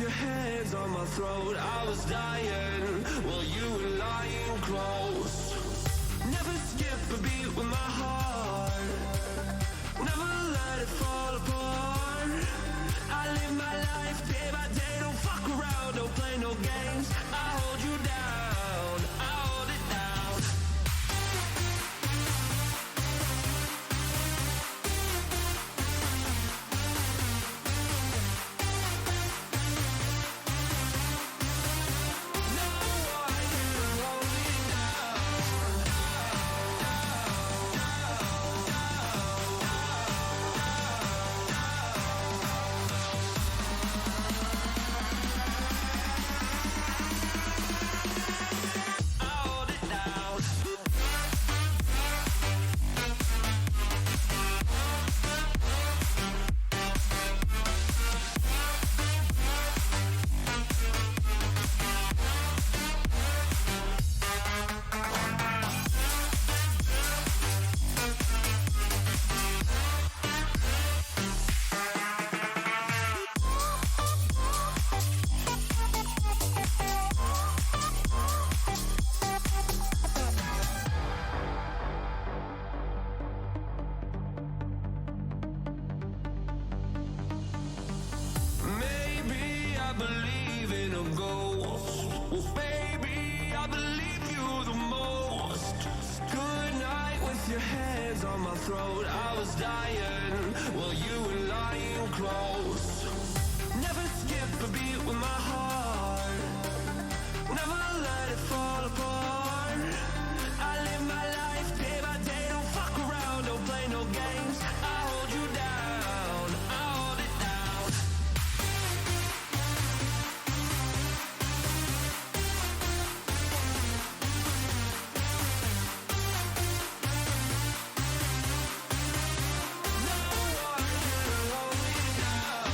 your hands on my throat. I was dying while you were lying close. Never skip a beat with my heart, never let it fall apart. I live my life day by day, don't fuck around, don't play no games. I hold you down, I hold it down. No one can hold me down, I hold it down. Maybe I believe in a ghost. Well, baby, I believe you the most. Good night with your hands on my throat. I was dying while you were lying close. Never skip a beat with my heart, never let it fall apart. I live my life day by day, don't fuck around, don't play no games. I hold you down, I hold it down. No one can hold me down.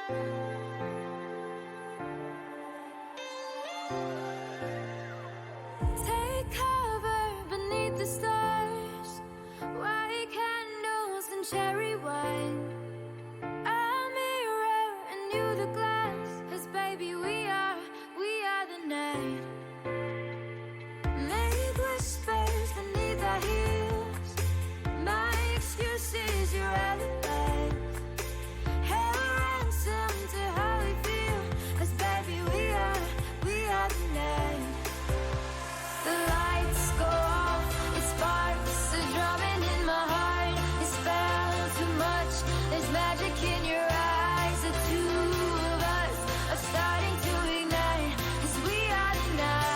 Take cover beneath the stars, white candles and cherry wine. A mirror and you the glass, 'cause baby we are the night. Make whispers beneath our heels, my excuse is your alibi. Held ransom to how we feel, 'cause baby we are the night. The lights go off, it sparks a drumming in my heart. It spells too much, there's magic in your eyes. The two of us are starting to ignite, 'cause we are the night.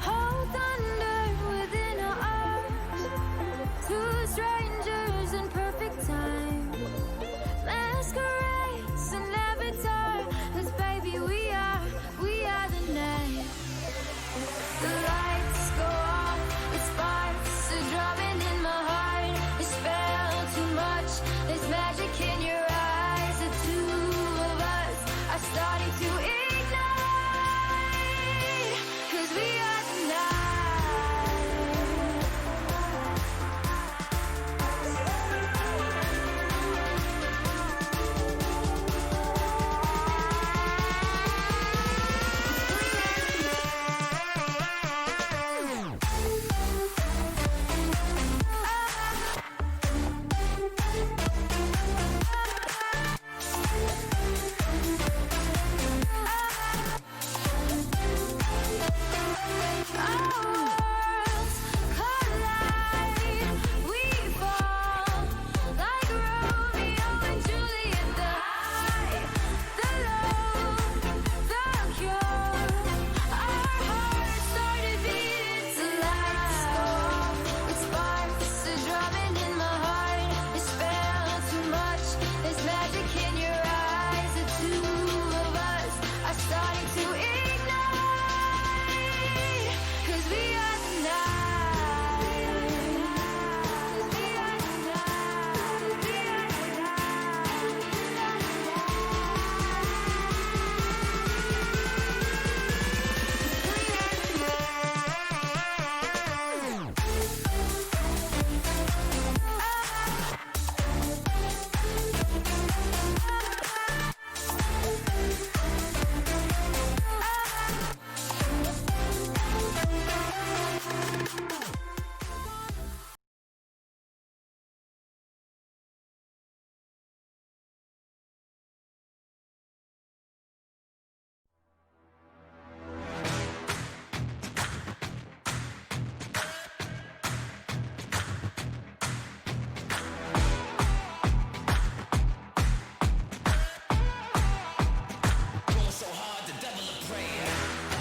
Hold thunder within our arms, two strangers in perfect time. Masquerades and avatar, 'cause baby we are the night. The lights go off, it sparks a drumming in my heart. It spells too much, there's magic in your eyes. The two of us are starting to ignite, 'cause we are the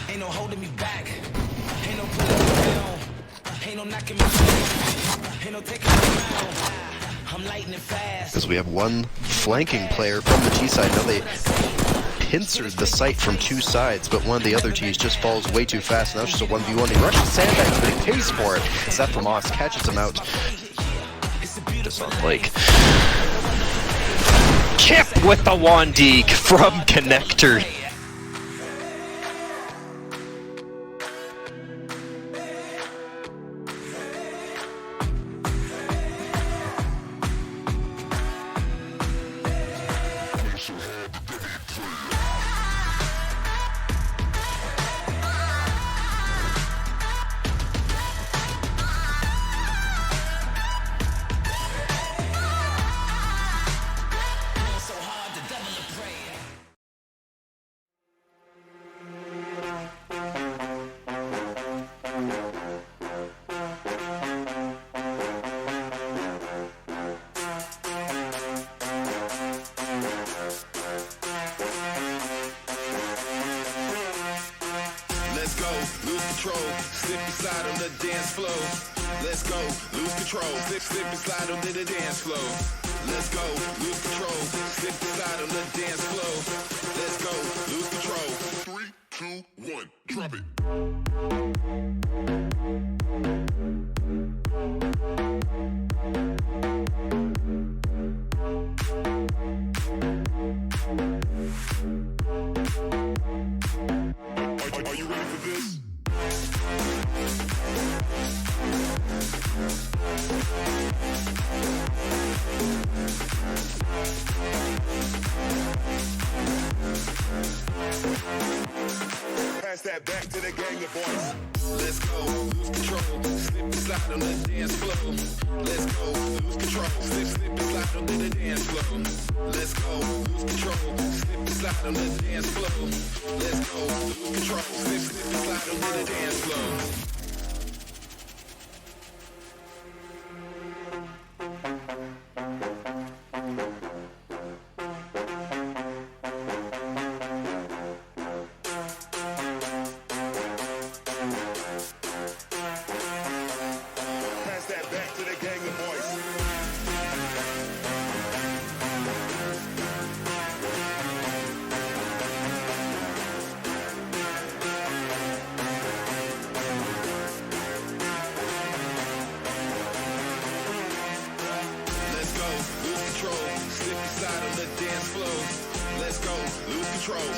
Ain't no holding me back. Ain't no putting me down. Ain't no knocking me down. Ain't no taking me down. I'm lightning fast. As we have one flanking player from the T side. Now they pincered the site from two sides, but one of the other Ts just falls way too fast. Now it's just a 1v1. He rushes sandbags, but he pays for it. Seth Moss catches him out. Just on Blake. Kip with the Wandeek from Connector. control, slip and slide on the dance floor. Let's go, lose control, slip and slide on the dance floor. Let's go, lose control, slip and slide on the dance floor. Let's go, lose control. 3, 2, 1, drop it. Are you ready for this? Pass that back to the gang of boys. Let's go, lose control, slip and slide on the dance floor. Let's go, lose control, slip and slide on the dance floor. Let's go, lose control, slip and slide on the dance floor. Let's go, lose control, slip and slide on the dance floor.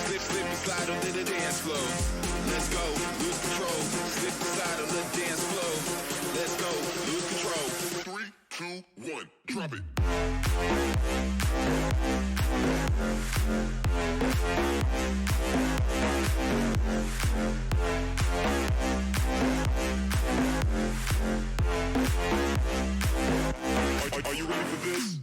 Slip and slide on the dance floor. Let's go, lose control. Slip and slide on the dance floor. Let's go, lose control. 3, 2, 1, drop it. Are you ready for this?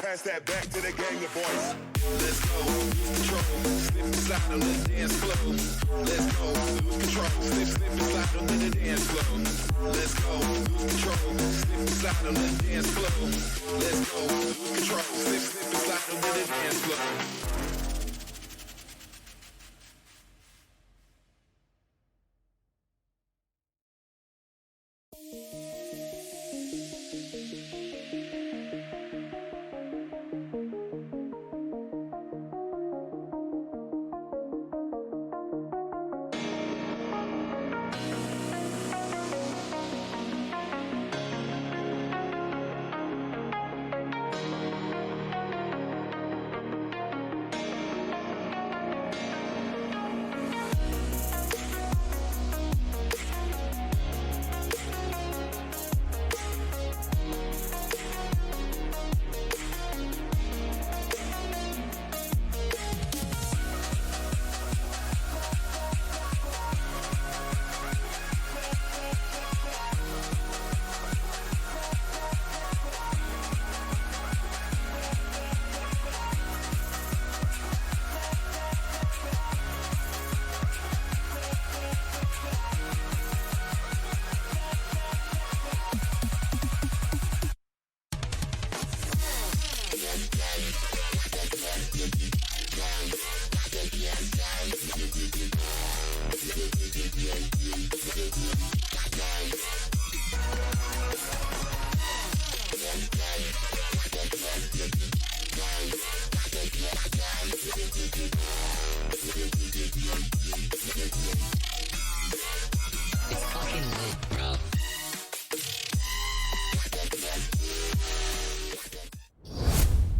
Pass that back to the gang of boys. Let's go, lose control, slip and slide on the dance floor. Let's go, lose control, slip and slide on the dance floor. Let's go, lose control, slip and slide on the dance floor. Let's go, lose control, slip and slide on the dance floor.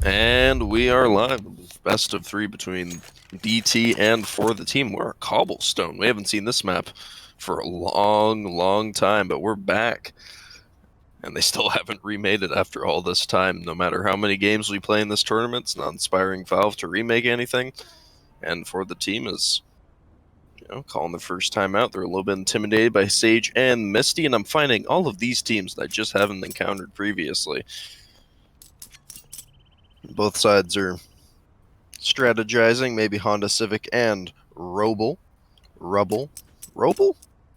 And we are live. Best of 3 between DT and 4TheTeam. We're at Cobblestone. We haven't seen this map for a long time, but we're back. And they still haven't remade it after all this time. No matter how many games we play in this tournament, it's not inspiring Valve to remake anything. And 4TheTeam is, calling the first time out. They're a little bit intimidated by Sage and Misty, and I'm finding all of these teams that I just haven't encountered previously. Both sides are strategizing, maybe Honda Civic and Roble.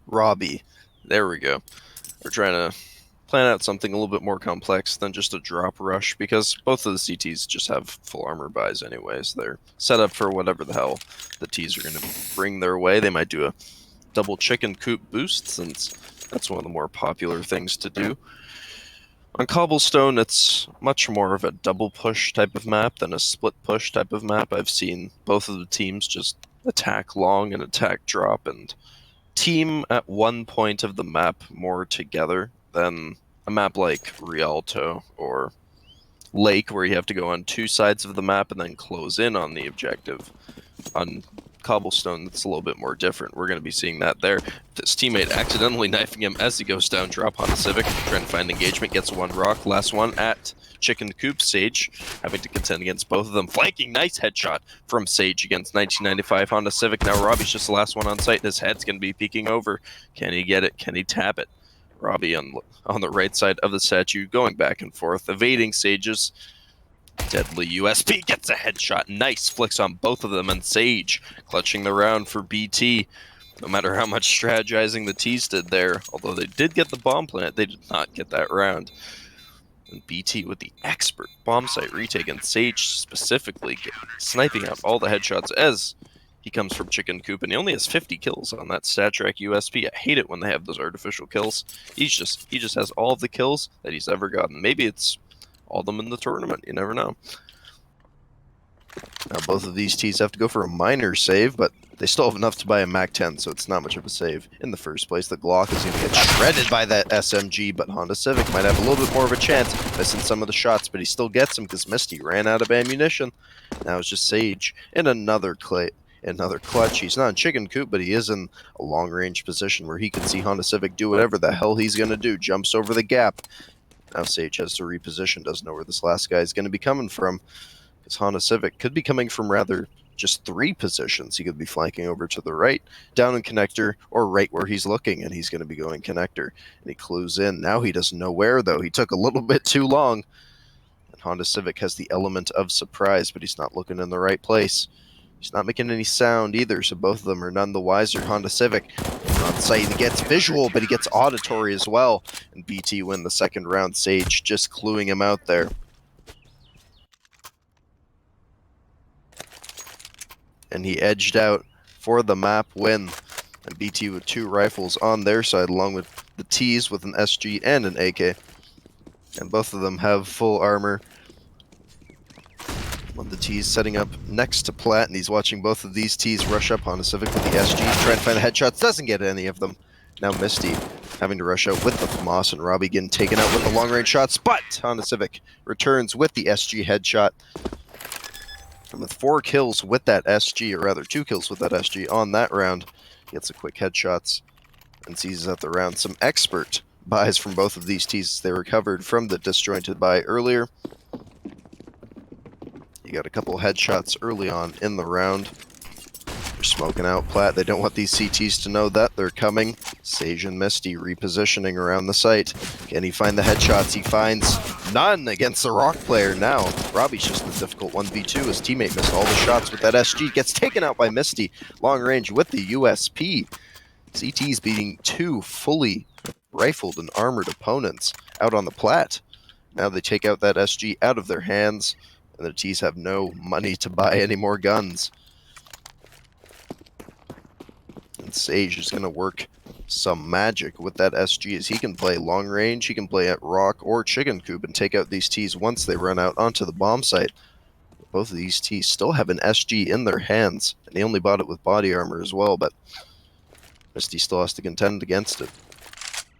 Robbie. There we go. They're trying to plan out something a little bit more complex than just a drop rush, because both of the CTs just have full armor buys anyways. They're set up for whatever the hell the Ts are going to bring their way. They might do a double chicken coop boost, since that's one of the more popular things to do. On Cobblestone, it's much more of a double push type of map than a split push type of map. I've seen both of the teams just attack long and attack drop and team at one point of the map more together than a map like Rialto or Lake, where you have to go on two sides of the map and then close in on the objective. On Cobblestone, that's a little bit more different. We're going to be seeing that there. His teammate accidentally knifing him as he goes down drop on a Civic, trying to find engagement, gets one rock, last one at Chicken Coop. Sage having to contend against both of them. Flanking, nice headshot from Sage against 1995 Honda Civic. Now Robbie's just the last one on site. His head's going to be peeking over. Can he get it? Can he tap it? Robbie on the right side of the statue, going back and forth, evading Sage's deadly USP, gets a headshot. Nice flicks on both of them, and Sage clutching the round for BT. No matter how much strategizing the T's did there, although they did get the bomb plant, they did not get that round. And BT with the expert bomb site retake, and Sage specifically sniping out all the headshots as he comes from Chicken Coop, and he only has 50 kills on that stat track USP. I hate it when they have those artificial kills. He just has all of the kills that he's ever gotten. Maybe it's all of them in the tournament. You never know. Now both of these Ts have to go for a minor save, but they still have enough to buy a MAC-10, so it's not much of a save in the first place. The Glock is going to get shredded by that SMG, but Honda Civic might have a little bit more of a chance, missing some of the shots, but he still gets them because Misty ran out of ammunition. Now it's just Sage in another clutch. He's not in Chicken Coop, but he is in a long-range position where he can see Honda Civic do whatever the hell he's going to do. Jumps over the gap. Now Sage has to reposition, doesn't know where this last guy is going to be coming from, because Honda Civic could be coming from rather just three positions. He could be flanking over to the right, down in connector, or right where he's looking, and he's going to be going connector. And he clues in. Now he doesn't know where, though. He took a little bit too long. And Honda Civic has the element of surprise, but he's not looking in the right place. He's not making any sound either, so both of them are none the wiser. Honda Civic on site, he gets visual, but he gets auditory as well. And BT win the second round. Sage just cluing him out there. And he edged out for the map win. And BT with two rifles on their side, along with the Ts with an SG and an AK. And both of them have full armor. One of the T's setting up next to Platt, and he's watching both of these T's rush up on a Civic with the SG, trying to find the headshots, doesn't get any of them. Now Misty having to rush out with the FAMAS, and Robbie getting taken out with the long-range shots, but Honda Civic returns with the SG headshot. And with 4 kills with that SG, or rather 2 kills with that SG on that round, gets a quick headshots and seizes out the round. Some expert buys from both of these T's. They recovered from the disjointed buy earlier. You got a couple headshots early on in the round. They're smoking out Platt. They don't want these CTs to know that they're coming. Sage and Misty repositioning around the site. Can he find the headshots? He finds none against the Rock player now. Robbie's just in a difficult 1v2. His teammate missed all the shots with that SG. Gets taken out by Misty. Long range with the USP. CT's beating 2 fully rifled and armored opponents out on the Platt. Now they take out that SG out of their hands. And the T's have no money to buy any more guns. And Sage is going to work some magic with that SG, as he can play long range, he can play at Rock or Chicken Coop and take out these T's once they run out onto the bomb site. Both of these T's still have an SG in their hands, and he only bought it with body armor as well, but Misty still has to contend against it.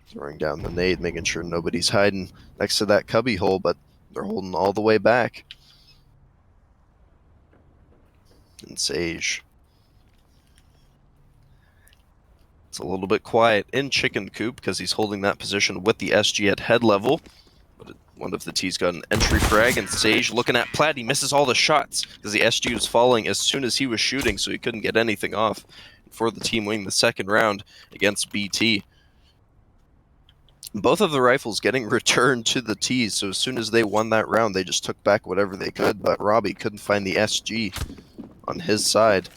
Throwing down the nade, making sure nobody's hiding next to that cubby hole, but they're holding all the way back. And Sage, it's a little bit quiet in Chicken Coop because he's holding that position with the SG at head level. But one of the T's got an entry frag, and Sage looking at Platt. He misses all the shots because the SG was falling as soon as he was shooting, so he couldn't get anything off. For the team winning the second round against BT. Both of the rifles getting returned to the T's, so as soon as they won that round, they just took back whatever they could, but Robbie couldn't find the SG on his side.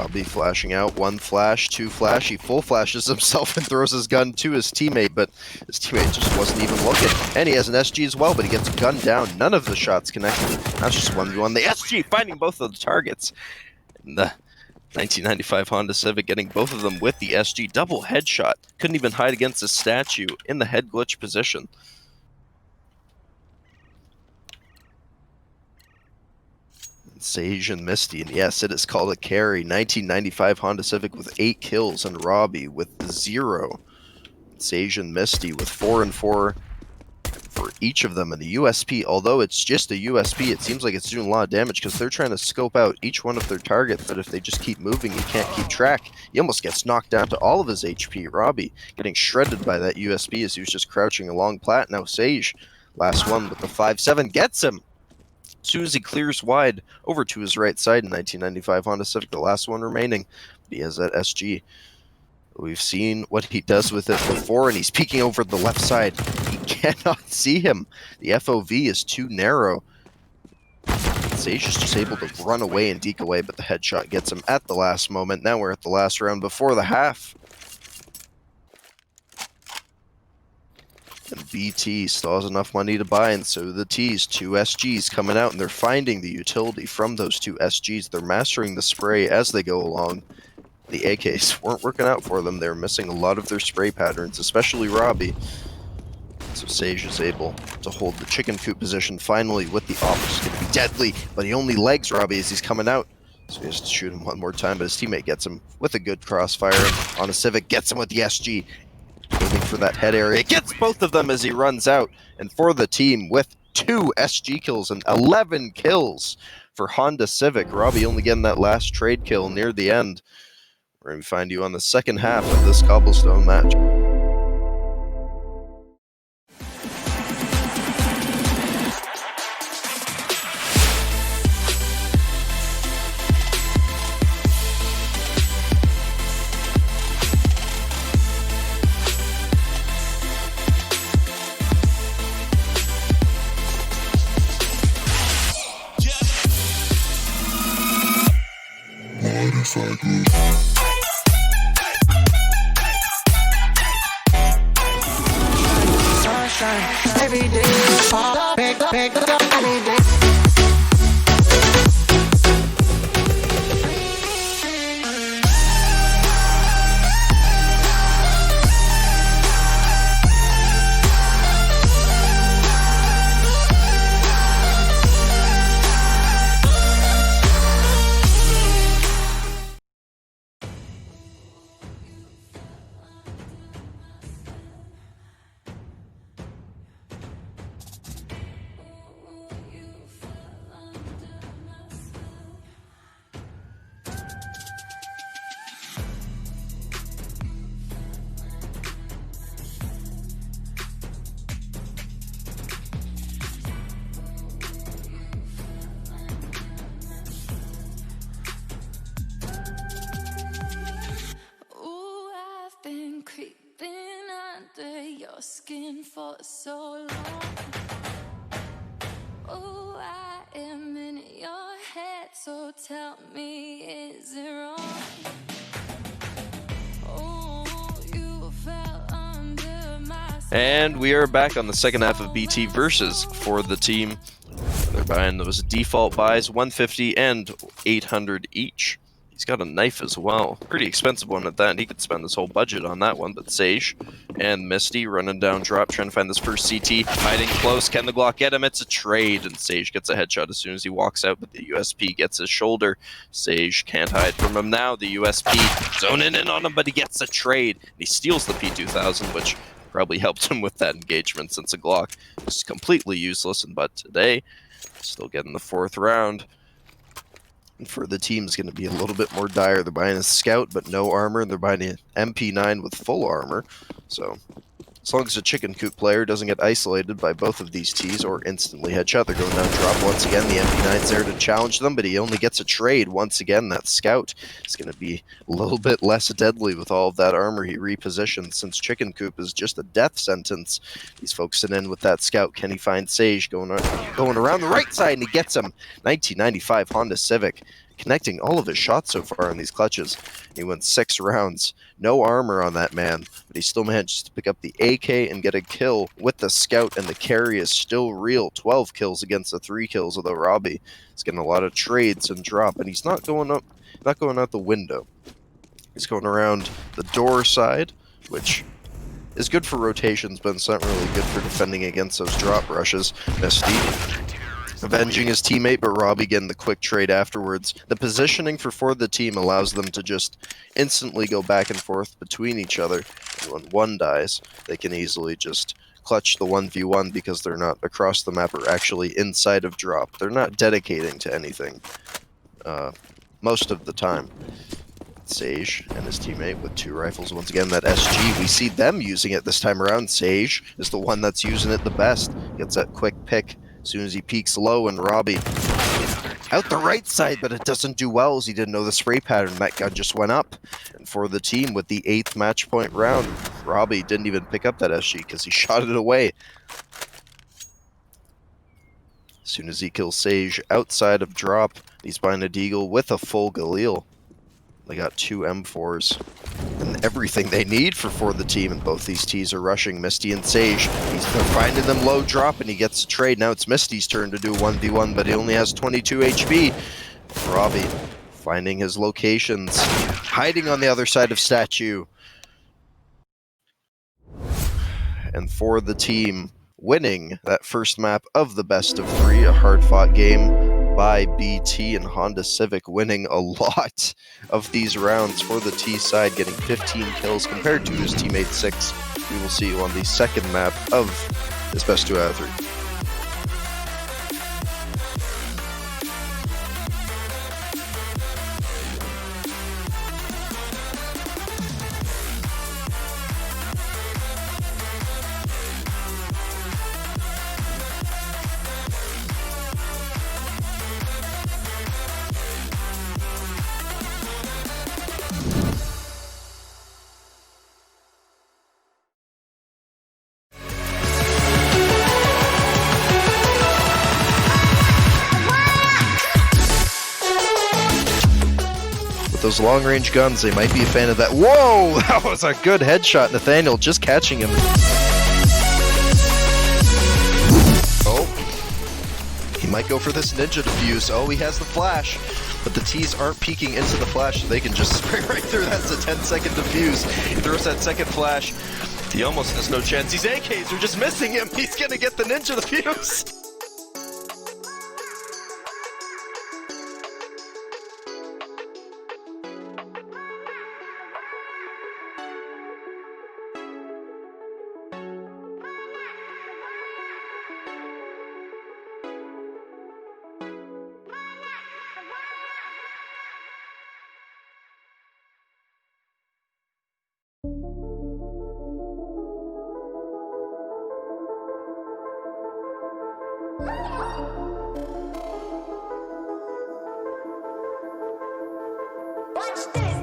Robbie flashing out, one flash, two flash, he full flashes himself and throws his gun to his teammate, but his teammate just wasn't even looking. And he has an SG as well, but he gets gunned down. None of the shots connected. That's just 1v1. The SG finding both of the targets. And the 1995 Honda Civic getting both of them with the SG. Double headshot. Couldn't even hide against a statue in the head glitch position. Sage and Misty, and yes, it is called a carry. 1995 Honda Civic with 8 kills, and Robbie with 0. Sage and Misty with 4 and 4 for each of them. And the USP, although it's just a USP, it seems like it's doing a lot of damage because they're trying to scope out each one of their targets, but if they just keep moving, you can't keep track. He almost gets knocked down to all of his HP. Robbie getting shredded by that USP as he was just crouching along plat. Now Sage, last one with the 5-7, gets him. As soon as he clears wide over to his right side in 1995 Honda Civic, the last one remaining. But he has that SG. We've seen what he does with it before, and he's peeking over the left side. He cannot see him. The FOV is too narrow. Sage is just able to run away and deke away, but the headshot gets him at the last moment. Now we're at the last round before the half. And BT still has enough money to buy, and so do the T's. 2 SGs coming out, and they're finding the utility from those 2 SGs. They're mastering the spray as they go along. The AKs weren't working out for them. They're missing a lot of their spray patterns, especially Robbie. So Sage is able to hold the chicken coop position finally with the op, which is going to be deadly, but he only legs Robbie as he's coming out. So he has to shoot him one more time, but his teammate gets him with a good crossfire. And on a Civic, gets him with the SG. Aiming for that head area, gets both of them as he runs out. And for the team with 2 SG kills and 11 kills for Honda Civic. Robbie only getting that last trade kill near the end. We're going to find you on the second half of this cobblestone match. Every day, every day. Creeping under your skin for so long. Oh, I am in your head, so tell me, is it wrong? Oh, you fell under my skin. And we are back on the second half of BT versus For the Team. They're buying those default buys, 150 and 800 each. He's got a knife as well. Pretty expensive one at that, and he could spend his whole budget on that one. But Sage and Misty running down drop, trying to find this first CT. Hiding close. Can the Glock get him? It's a trade, and Sage gets a headshot as soon as he walks out, but the USP gets his shoulder. Sage can't hide from him now. The USP zoning in on him, but he gets a trade. And he steals the P2000, which probably helped him with that engagement since a Glock is completely useless. And ButtToday still getting the 4th round. And for the team is going to be a little bit more dire. They're buying a Scout, but no armor. They're buying an MP9 with full armor. So as long as a chicken coop player doesn't get isolated by both of these Ts or instantly headshot, they're going down drop once again. The MP9's there to challenge them, but he only gets a trade. Once again, that Scout is going to be a little bit less deadly with all of that armor he repositioned, since chicken coop is just a death sentence. He's focusing in with that Scout. Can he find Sage going around the right side, and he gets him. 1995 Honda Civic connecting all of his shots so far in these clutches. He went 6 rounds. No armor on that man, but he still managed to pick up the AK and get a kill with the scout, and the carry is still real. 12 kills against the 3 kills, although Robbie is getting a lot of trades and drop, and he's not going out the window. He's going around the door side, which is good for rotations, but it's not really good for defending against those drop rushes. Misty avenging his teammate, but Robbie getting the quick trade afterwards. The positioning for the team allows them to just instantly go back and forth between each other. And when one dies, they can easily just clutch the 1v1 because they're not across the map or actually inside of drop. They're not dedicating to anything most of the time. Sage and his teammate with 2 rifles. Once again, that SG, we see them using it this time around. Sage is the one that's using it the best. Gets that quick pick as soon as he peeks low, and Robbie out the right side, but it doesn't do well as he didn't know the spray pattern. That gun just went up. And for the team with the 8th match point round, Robbie didn't even pick up that SG because he shot it away. As soon as he kills Sage outside of drop, he's buying a deagle with a full Galil. They got 2 M4s and everything they need for the team, and both these Ts are rushing. Misty and Sage, they're finding them low drop, and he gets a trade. Now it's Misty's turn to do 1v1, but he only has 22 HP. Robbie finding his locations, hiding on the other side of statue. And for the team, winning that first map of the best of 3, a hard-fought game by BT, and Honda Civic winning a lot of these rounds for the T side, getting 15 kills compared to his teammate 6. We will see you on the second map of this best 2 out of 3. Those long-range guns, they might be a fan of that. Whoa! That was a good headshot, Nathaniel, just catching him. Oh. He might go for this ninja defuse. Oh, he has the flash. But the Ts aren't peeking into the flash, so they can just spray right through. That's a 10-second defuse. He throws that second flash. He almost has no chance. These AKs are just missing him. He's gonna get the ninja defuse. Watch this.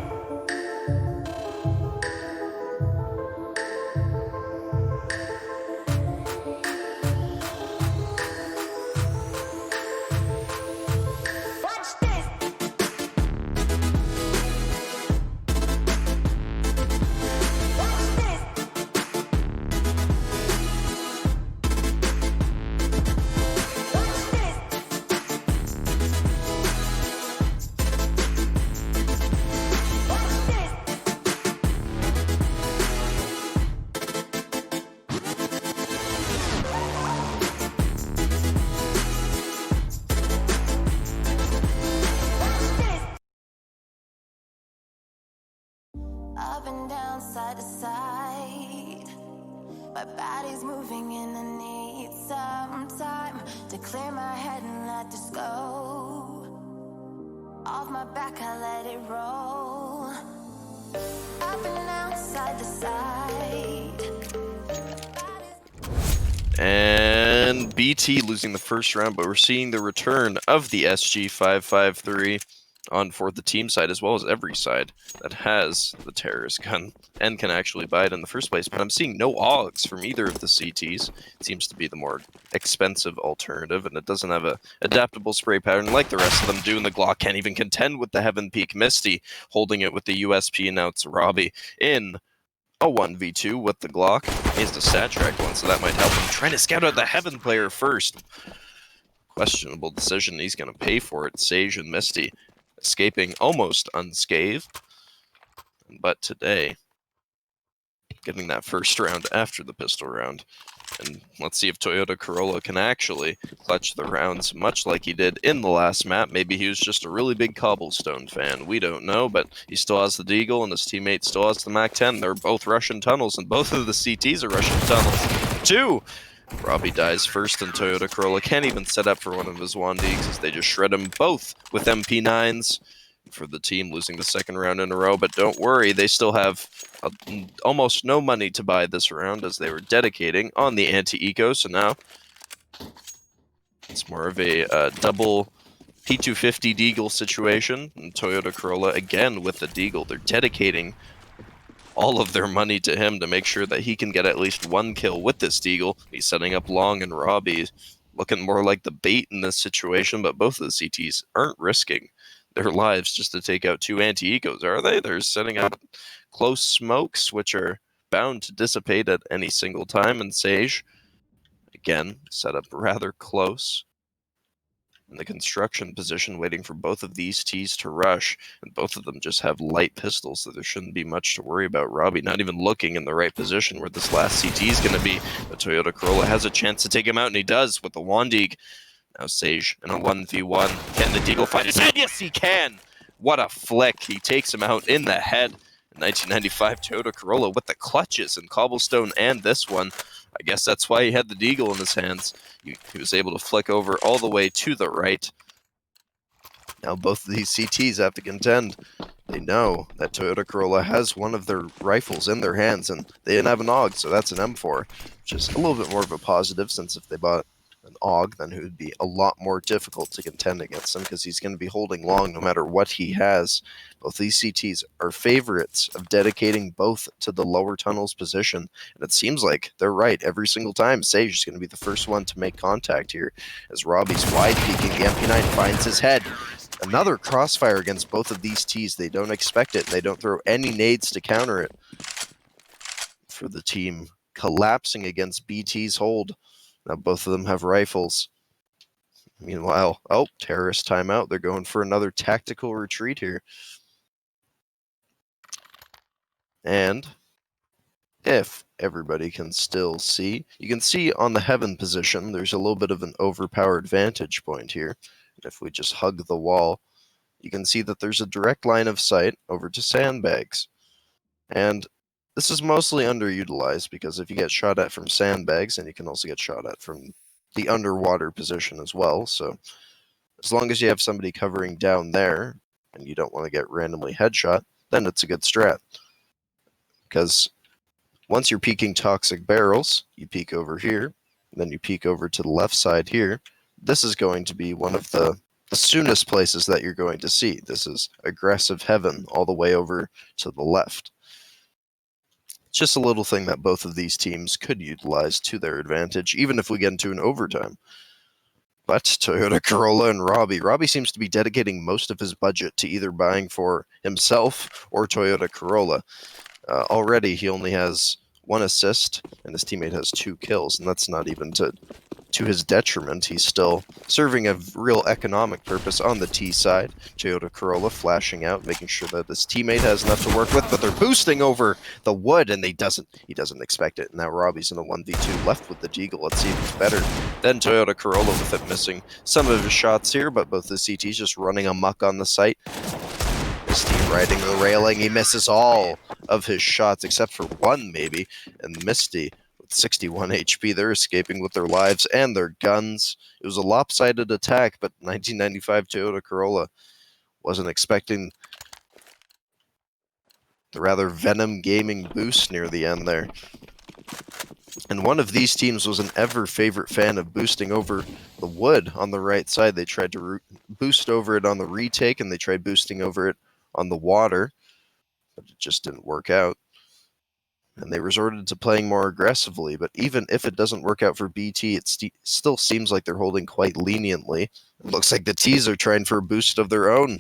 Up and down, side to side. My body's moving and I need some time to clear my head and let this go. Off my back, I let it roll. Up and down, side to side. And BT losing the first round, but we're seeing the return of the SG553. on for the team side, as well as every side that has the terrorist gun and can actually buy it in the first place. But I'm seeing no AUGs from either of the CTs. It seems to be the more expensive alternative, and it doesn't have a adaptable spray pattern like the rest of them do, and the Glock can't even contend with the Heaven Peak Misty, holding it with the USP, and now it's Robbie in a 1v2 with the Glock. He has the stat track one, so that might help him. Trying to scout out the Heaven player first. Questionable decision. He's going to pay for it. Sage and Misty escaping almost unscathed. But today, getting that first round after the pistol round. And let's see if Toyota Corolla can actually clutch the rounds much like he did in the last map. Maybe he was just a really big Cobblestone fan. We don't know, but he still has the Deagle and his teammate still has the MAC-10. They're both Russian tunnels, and both of the CTs are Russian tunnels. 2! Robbie dies first, and Toyota Corolla can't even set up for one of his Wandigs as they just shred him both with MP9s for the team, losing the second round in a row. But don't worry, they still have almost no money to buy this round as they were dedicating on the anti-eco. So now it's more of a double P250 Deagle situation, and Toyota Corolla again with the Deagle. They're dedicating all of their money to him to make sure that he can get at least one kill with this Deagle. He's setting up long, and Robbie looking more like the bait in this situation, but both of the CTs aren't risking their lives just to take out 2 anti-ecos, are they? They're setting up close smokes, which are bound to dissipate at any single time, and Sage, again, set up rather close in the construction position, waiting for both of these Ts to rush, and both of them just have light pistols, so there shouldn't be much to worry about. Robbie not even looking in the right position where this last CT is going to be, but Toyota Corolla has a chance to take him out, and he does with the Wandig. Now Sage in a 1v1. Can the Deagle find his head? Yes, he can! What a flick. He takes him out in the head. 1995 Toyota Corolla with the clutches in Cobblestone and this one. I guess that's why he had the Deagle in his hands. He was able to flick over all the way to the right. Now both of these CTs have to contend. They know that Toyota Corolla has one of their rifles in their hands, and they didn't have an AUG, so that's an M4, which is a little bit more of a positive, since if they bought an AUG, then it would be a lot more difficult to contend against him, because he's going to be holding long no matter what he has. Both these CTs are favorites of dedicating both to the lower tunnels position, and it seems like they're right every single time. Sage is going to be the first one to make contact here, as Robbie's wide peeking. The MP9 finds his head. Another crossfire against both of these Ts. They don't expect it, and they don't throw any nades to counter it. For the team collapsing against BT's hold. Now both of them have rifles. Meanwhile, terrorist timeout. They're going for another tactical retreat here. And if everybody can still see, you can see on the Heaven position, there's a little bit of an overpowered vantage point here. And if we just hug the wall, you can see that there's a direct line of sight over to sandbags. And this is mostly underutilized, because if you get shot at from sandbags, then you can also get shot at from the underwater position as well. So as long as you have somebody covering down there and you don't want to get randomly headshot, then it's a good strat. Because once you're peeking toxic barrels, you peek over here, then you peek over to the left side here. This is going to be one of the soonest places that you're going to see. This is aggressive Heaven all the way over to the left. Just a little thing that both of these teams could utilize to their advantage, even if we get into an overtime. But Toyota Corolla and Robbie seems to be dedicating most of his budget to either buying for himself or Toyota Corolla. Already, he only has 1 assist, and his teammate has 2 kills, and that's not even to his detriment. He's still serving a real economic purpose on the T side. Toyota Corolla flashing out, making sure that his teammate has enough to work with, but they're boosting over the wood, and he doesn't expect it. Now Robbie's in a 1v2 left with the Deagle. Let's see if it's better than Toyota Corolla with it missing some of his shots here, but both the CTs just running amok on the site. Misty riding the railing. He misses all of his shots except for one, maybe, and Misty 61 HP. They're escaping with their lives and their guns. It was a lopsided attack, but 1995 Toyota Corolla wasn't expecting the rather Venom Gaming boost near the end there. And one of these teams was an ever-favorite fan of boosting over the wood on the right side. They tried to boost over it on the retake, and they tried boosting over it on the water, but it just didn't work out. And they resorted to playing more aggressively, but even if it doesn't work out for BT, it still seems like they're holding quite leniently. It looks like the Ts are trying for a boost of their own,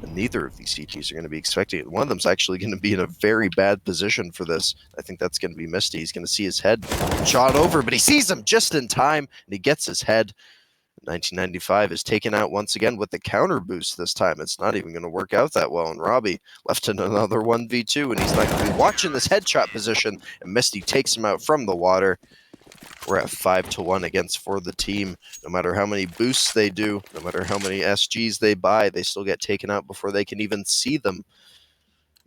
and neither of these CTs are going to be expecting it. One of them's actually going to be in a very bad position for this. I think that's going to be Misty. He's going to see his head shot over, but he sees him just in time, and he gets his head. 1995 is taken out once again with the counter boost this time. It's not even going to work out that well, and Robbie left in another 1v2, and he's not going to be watching this headshot position, and Misty takes him out from the water. We're at 5-1 against For the Team. No matter how many boosts they do, no matter how many SGs they buy, they still get taken out before they can even see them.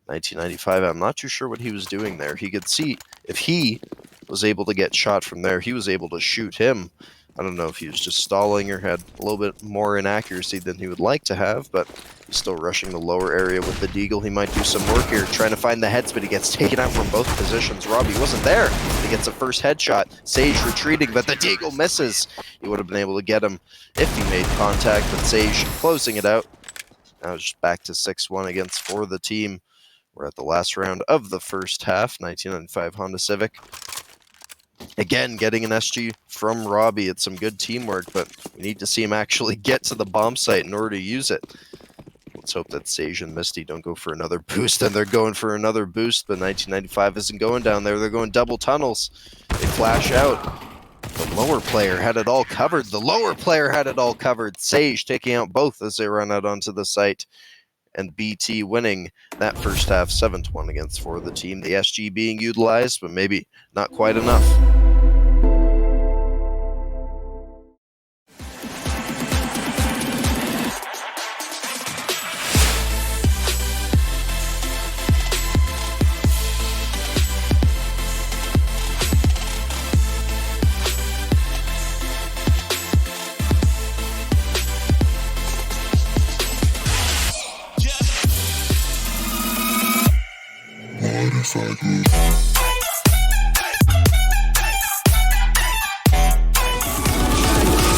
1995, I'm not too sure what he was doing there. He could see if he was able to get shot from there, he was able to shoot him. I don't know if he was just stalling or had a little bit more inaccuracy than he would like to have, but he's still rushing the lower area with the deagle. He might do some work here, trying to find the heads, but he gets taken out from both positions. Robbie wasn't there. He gets a first headshot. Sage retreating, but the deagle misses. He would have been able to get him if he made contact, but Sage closing it out. Now it's just back to 6-1 against For the Team. We're at the last round of the first half. 1995 Honda Civic. Again, getting an SG from Robbie. It's some good teamwork, but we need to see him actually get to the bomb site in order to use it. Let's hope that Sage and Misty don't go for another boost, and they're going for another boost, but 1995 isn't going down there. They're going double tunnels. They flash out. The lower player had it all covered. The lower player had it all covered. Sage taking out both as they run out onto the site. And BT winning that first half 7-1 against For the Team. The SG being utilized, but maybe not quite enough.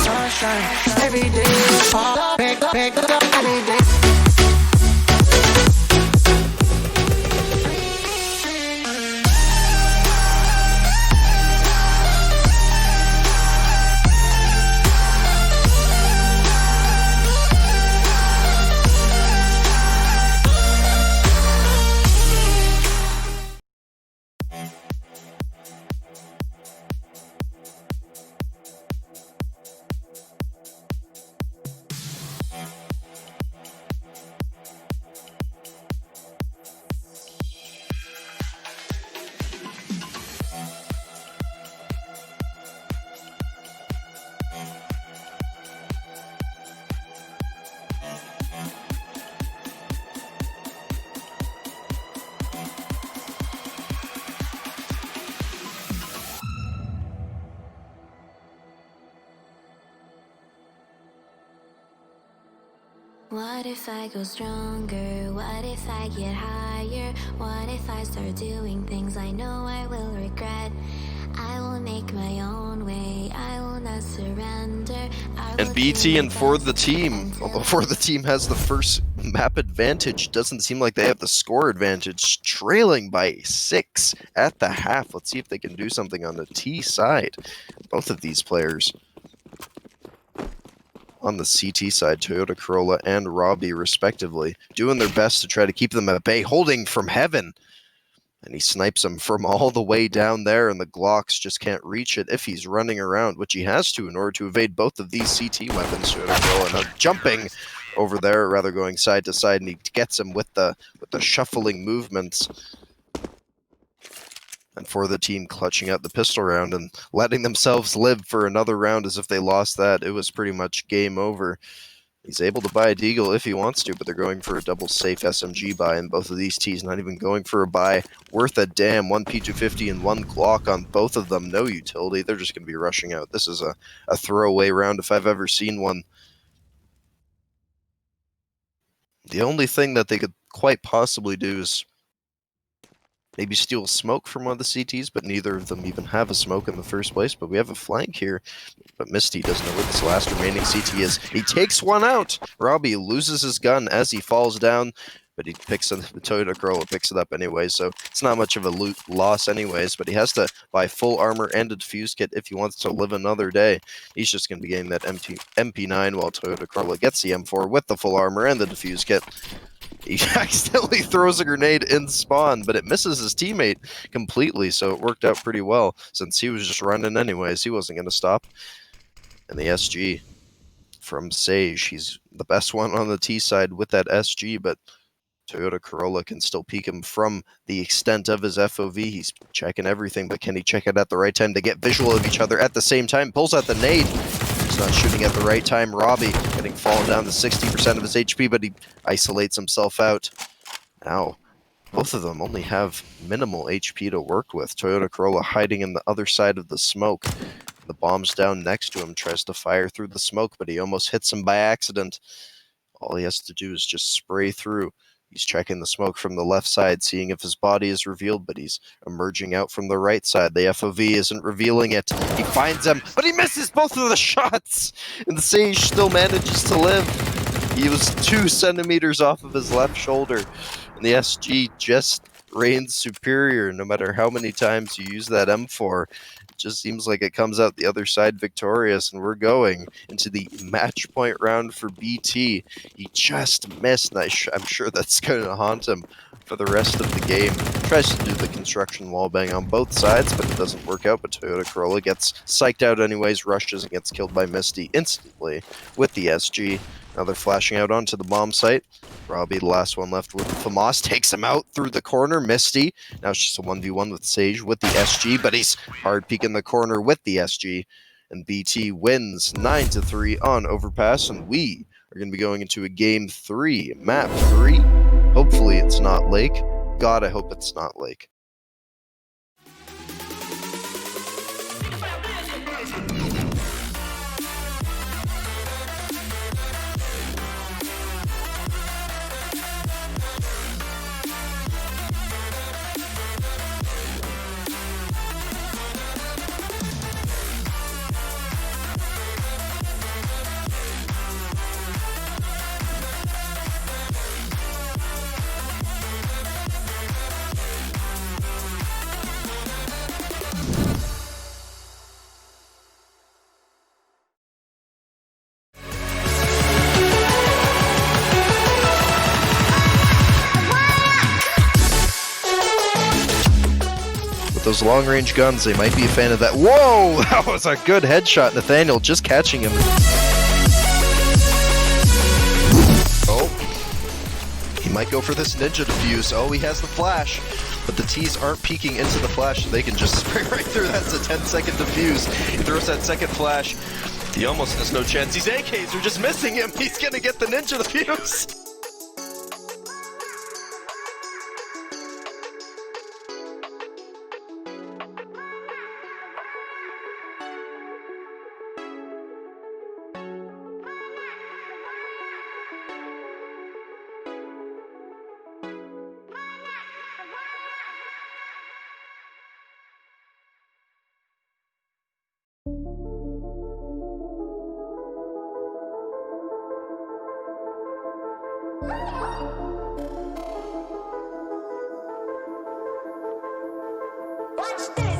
Sunshine every day. Fall up, pick up every day. What if I go stronger? What if I get higher? What if I start doing things I know I will regret? I will make my own way. I will not surrender. And BT and For the Team, although For the Team has the first map advantage, doesn't seem like they have the score advantage, trailing by 6 at the half. Let's see if they can do something on the T side. Both of these players on the CT side, Toyota Corolla and Robbie respectively, doing their best to try to keep them at bay, holding from heaven. And he snipes him from all the way down there, and the Glocks just can't reach it if he's running around, which he has to in order to evade both of these CT weapons. Toyota Corolla now jumping over there, rather going side to side, and he gets him with the shuffling movements. And For the Team clutching out the pistol round and letting themselves live for another round, as if they lost that, it was pretty much game over. He's able to buy a deagle if he wants to, but they're going for a double safe SMG buy, and both of these Ts not even going for a buy worth a damn. One P250 and one Glock on both of them. No utility. They're just going to be rushing out. This is a throwaway round if I've ever seen one. The only thing that they could quite possibly do is maybe steal smoke from one of the CTs, but neither of them even have a smoke in the first place. But we have a flank here, but Misty doesn't know where this last remaining CT is. He takes one out. Robbie loses his gun as he falls down, but he picks up, the Toyota Corolla picks it up anyway, so it's not much of a loot loss anyways, but he has to buy full armor and a defuse kit if he wants to live another day. He's just going to be getting that MP9 while Toyota Corolla gets the M4 with the full armor and the defuse kit. He accidentally throws a grenade in spawn, but it misses his teammate completely, so it worked out pretty well since he was just running anyways. He wasn't going to stop. And the SG from Sage, he's the best one on the T side with that SG, but Toyota Corolla can still peek him from the extent of his FOV. He's checking everything, but can he check it at the right time to get visual of each other at the same time? Pulls out the nade. He's not shooting at the right time. Robbie getting fallen down to 60% of his HP, but he isolates himself out. Now, both of them only have minimal HP to work with. Toyota Corolla hiding in the other side of the smoke. The bomb's down next to him, tries to fire through the smoke, but he almost hits him by accident. All he has to do is just spray through. He's checking the smoke from the left side, seeing if his body is revealed, but he's emerging out from the right side. The FOV isn't revealing it. He finds him, but he misses both of the shots! And the Sage still manages to live. He was 2 centimeters off of his left shoulder, and the SG just reigns superior no matter how many times you use that M4. It just seems like it comes out the other side victorious, and we're going into the match point round for BT. He just missed, and I'm sure that's going to haunt him for the rest of the game. Tries to do the construction wallbang on both sides, but it doesn't work out. But Toyota Corolla gets psyched out anyways, rushes, and gets killed by Misty instantly with the SG. Now they're flashing out onto the bomb site. Robbie, the last one left with FAMAS, takes him out through the corner. Misty, now it's just a 1v1 with Sage with the SG, but he's hard peeking the corner with the SG. And BT wins 9-3 on Overpass, and we are going to be going into a game 3, map 3. Hopefully it's not Lake. God, I hope it's not Lake. Those long-range guns, they might be a fan of that. Whoa! That was a good headshot, Nathaniel, just catching him. Oh. He might go for this ninja defuse. Oh, he has the flash. But the T's aren't peeking into the flash, so they can just spray right through. That's a 10-second defuse. He throws that second flash. He almost has no chance. These AKs are just missing him. He's gonna get the ninja defuse. Watch this.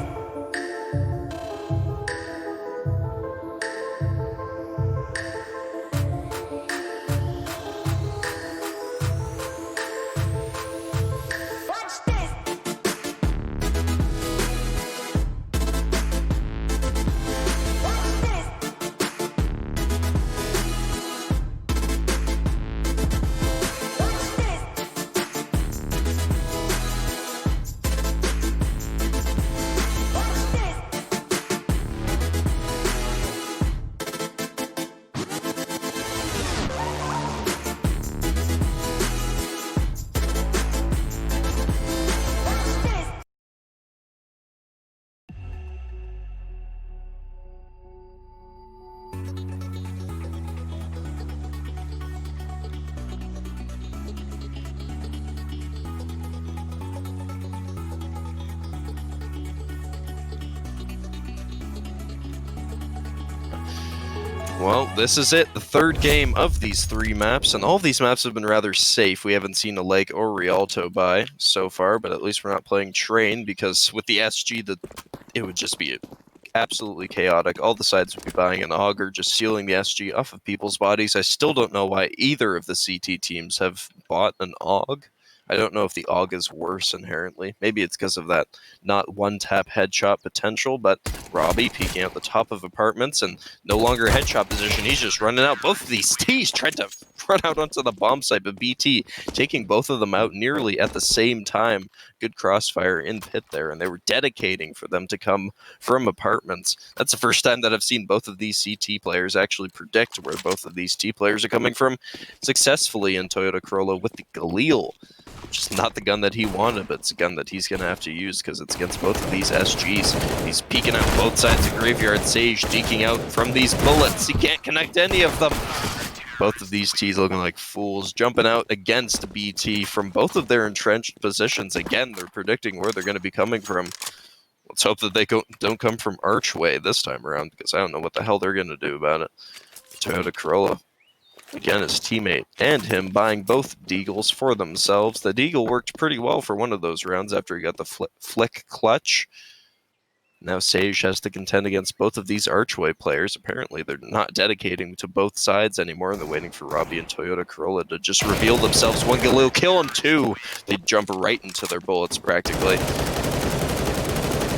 Watch this. Watch this. Well, this is it, the third game of these 3 maps, and all of these maps have been rather safe. We haven't seen a Lake or Rialto buy so far, but at least we're not playing Train, because with the SG, it would just be absolutely chaotic. All the sides would be buying an AUG or just stealing the SG off of people's bodies. I still don't know why either of the CT teams have bought an AUG. I don't know if the AUG is worse inherently. Maybe it's because of that not one-tap headshot potential, but Robbie peeking out the top of apartments and no longer headshot position. He's just running out. Both of these T's tried to run out onto the bomb site, but BT taking both of them out nearly at the same time. Good crossfire in pit there, and they were dedicating for them to come from apartments. That's the first time that I've seen both of these CT players actually predict where both of these T players are coming from successfully in Toyota Corolla with the Galil. Which is not the gun that he wanted, but it's a gun that he's going to have to use because it's against both of these SGs. He's peeking out both sides of Graveyard. Sage deking out from these bullets. He can't connect any of them. Both of these T's looking like fools, jumping out against BT from both of their entrenched positions. Again, they're predicting where they're going to be coming from. Let's hope that they don't come from Archway this time around, because I don't know what the hell they're going to do about it. Toyota Corolla. Again, his teammate and him buying both Deagles for themselves. The Deagle worked pretty well for one of those rounds after he got the flick clutch. Now Sage has to contend against both of these Archway players. Apparently, they're not dedicating to both sides anymore, and they're waiting for Robbie and Toyota Corolla to just reveal themselves. One Galil kill, and 2. They jump right into their bullets, practically.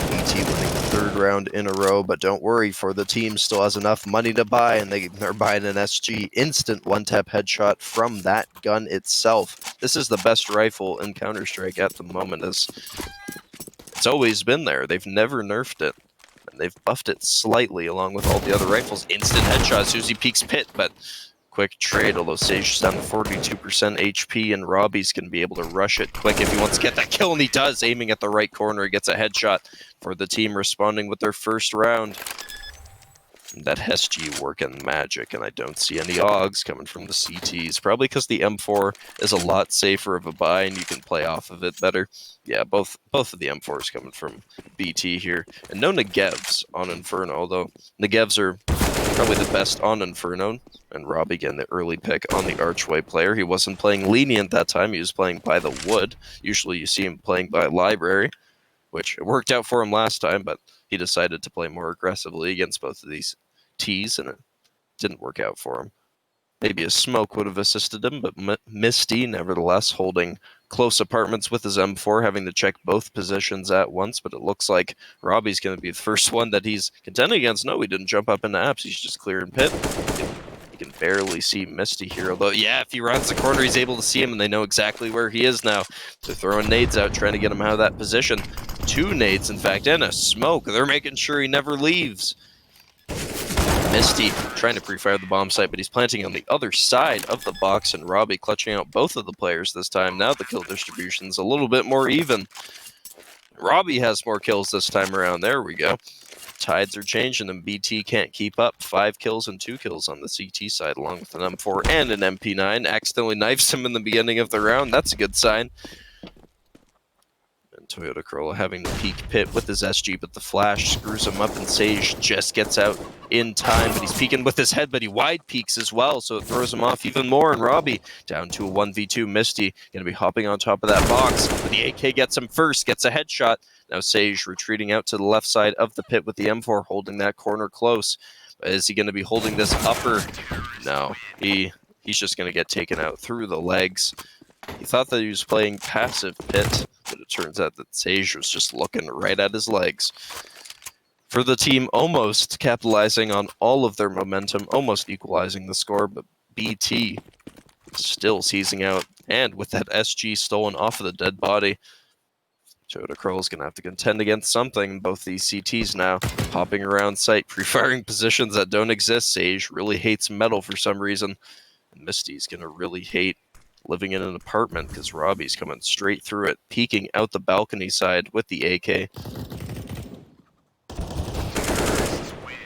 BT winning the 3rd round in a row, but don't worry, for the team still has enough money to buy, and they're buying an SG instant one-tap headshot from that gun itself. This is the best rifle in Counter-Strike at the moment, as it's always been there. They've never nerfed it, and they've buffed it slightly along with all the other rifles. Instant headshot as soon as he peeks pit, but quick trade, although Sage is down to 42% HP, and Robbie's going to be able to rush it quick if he wants to get that kill, and he does, aiming at the right corner. He gets a headshot for the team responding with their first round. That SG working magic, and I don't see any AUGs coming from the CTs, probably because the M4 is a lot safer of a buy, and you can play off of it better. Yeah, both of the M4s coming from BT here, and no Negevs on Inferno, although Negevs are probably the best on Inferno, and Robbie getting the early pick on the Archway player. He wasn't playing Lenient that time, he was playing by the Wood. Usually you see him playing by Library, which it worked out for him last time, but he decided to play more aggressively against both of these T's, and it didn't work out for him. Maybe a smoke would have assisted him, but Misty, nevertheless, holding close apartments with his M4, having to check both positions at once, but it looks like Robbie's going to be the first one that he's contending against. No, he didn't jump up into apps, he's just clearing pit. You can barely see Misty here, although, yeah, if he rounds the corner, he's able to see him, and they know exactly where he is now. They're throwing nades out, trying to get him out of that position. 2 nades, in fact, and a smoke. They're making sure he never leaves. Misty trying to pre-fire the bomb site, but he's planting on the other side of the box, and Robbie clutching out both of the players this time. Now the kill distribution's a little bit more even. Robbie has more kills this time around. There we go. Tides are changing, and BT can't keep up. 5 kills and 2 kills on the CT side, along with an M4 and an MP9. Accidentally knifes him in the beginning of the round. That's a good sign. Toyota Corolla having to peek pit with his SG, but the flash screws him up, and Sage just gets out in time, but he's peeking with his head, but he wide peeks as well, so it throws him off even more, and Robbie down to a 1v2. Misty going to be hopping on top of that box, but the AK gets him first, gets a headshot. Now Sage retreating out to the left side of the pit with the M4, holding that corner close. Is he going to be holding this upper? No, he's just going to get taken out through the legs. He thought that he was playing passive pit, but it turns out that Sage was just looking right at his legs. For the team, almost capitalizing on all of their momentum, almost equalizing the score, but BT still seizing out, and with that SG stolen off of the dead body, Toyota Corolla is going to have to contend against something. Both these CTs now hopping around site, pre-firing positions that don't exist. Sage really hates metal for some reason, and Misty's going to really hate living in an apartment because Robbie's coming straight through it, peeking out the balcony side with the AK.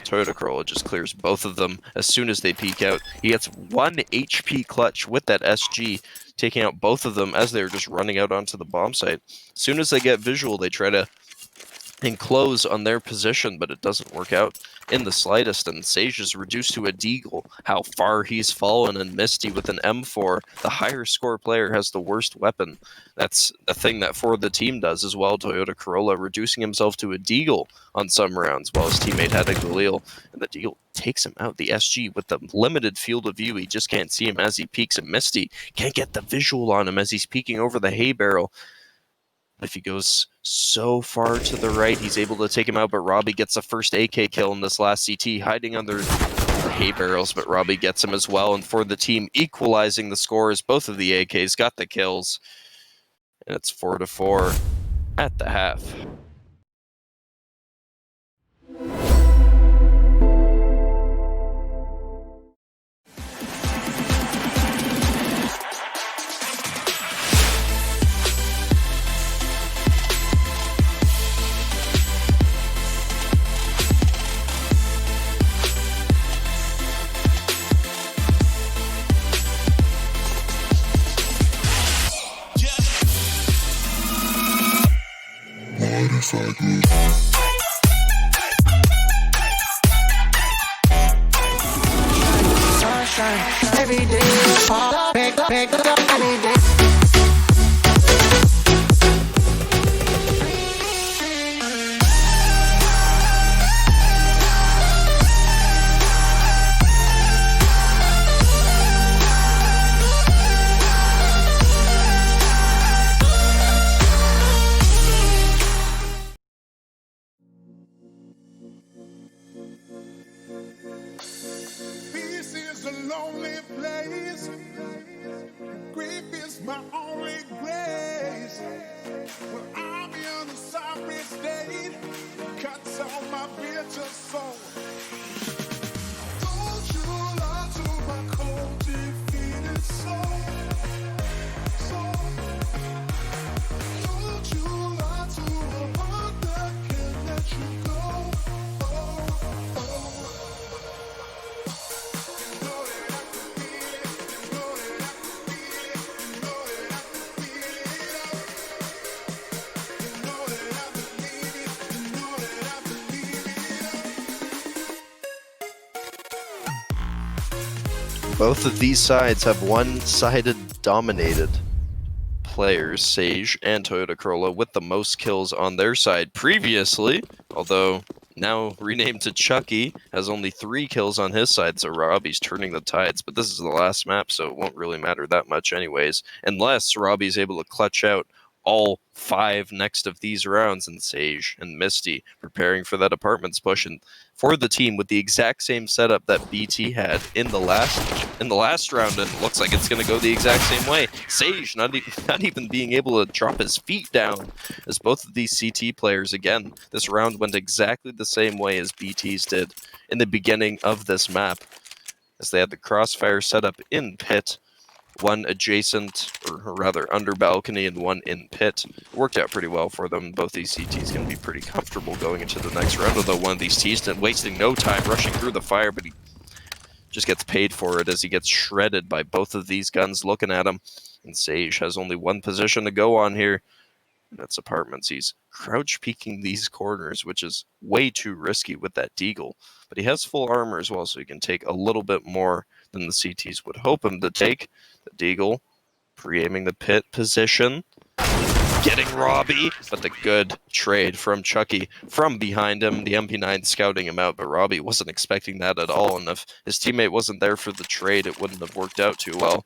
Toyota Corolla just clears both of them as soon as they peek out. He gets 1 HP clutch with that SG, taking out both of them as they're just running out onto the bomb site. As soon as they get visual, they try to enclose on their position, but it doesn't work out in the slightest, and Sage is reduced to a deagle. How far he's fallen, and Misty with an M4. The higher score player has the worst weapon. That's a thing that 4TheTeam does as well. Toyota Corolla reducing himself to a deagle on some rounds, while his teammate had a Galil, and the deagle takes him out. The SG with the limited field of view, he just can't see him as he peeks, and Misty can't get the visual on him as he's peeking over the hay barrel. If he goes so far to the right, he's able to take him out, but Robbie gets the first AK kill in this last CT, hiding under the hay barrels, but Robbie gets him as well, and 4TheTeam equalizing the scores. Both of the AKs got the kills, and it's 4-4 at the half. Sunshine every day. Pick up every day. Peace is a lonely place. Grief is my only grace. When I'm in a sorry state, cuts on my bitter soul. Don't you lie to my cold, defeated soul. Don't you lie to a heart that can't let you go. Both of these sides have one-sided dominated Players, Sage and Toyota Corolla, with the most kills on their side previously, although now renamed to Chucky, has only 3 kills on his side, so Robbie's turning the tides. But this is the last map, so it won't really matter that much anyways, unless Robbie's able to clutch out all 5 next of these rounds, and Sage and Misty preparing for that apartments push, and 4TheTeam with the exact same setup that BT had in the last round, and it looks like it's going to go the exact same way. Sage not even being able to drop his feet down, as both of these CT players, again, this round went exactly the same way as BT's did in the beginning of this map, as they had the crossfire setup in pit, one adjacent, or rather under balcony, and one in pit. It worked out pretty well for them. Both these CTs going to be pretty comfortable going into the next round, although one of these T's wasting no time rushing through the fire, but he just gets paid for it as he gets shredded by both of these guns looking at him. And Sage has only one position to go on here. That's apartments. He's crouch peeking these corners, which is way too risky with that deagle. But he has full armor as well, so he can take a little bit more than the CTs would hope him to take. The deagle pre-aiming the pit position, getting Robbie, but the good trade from Chucky from behind him. The MP9 scouting him out, but Robbie wasn't expecting that at all, and if his teammate wasn't there for the trade, it wouldn't have worked out too well.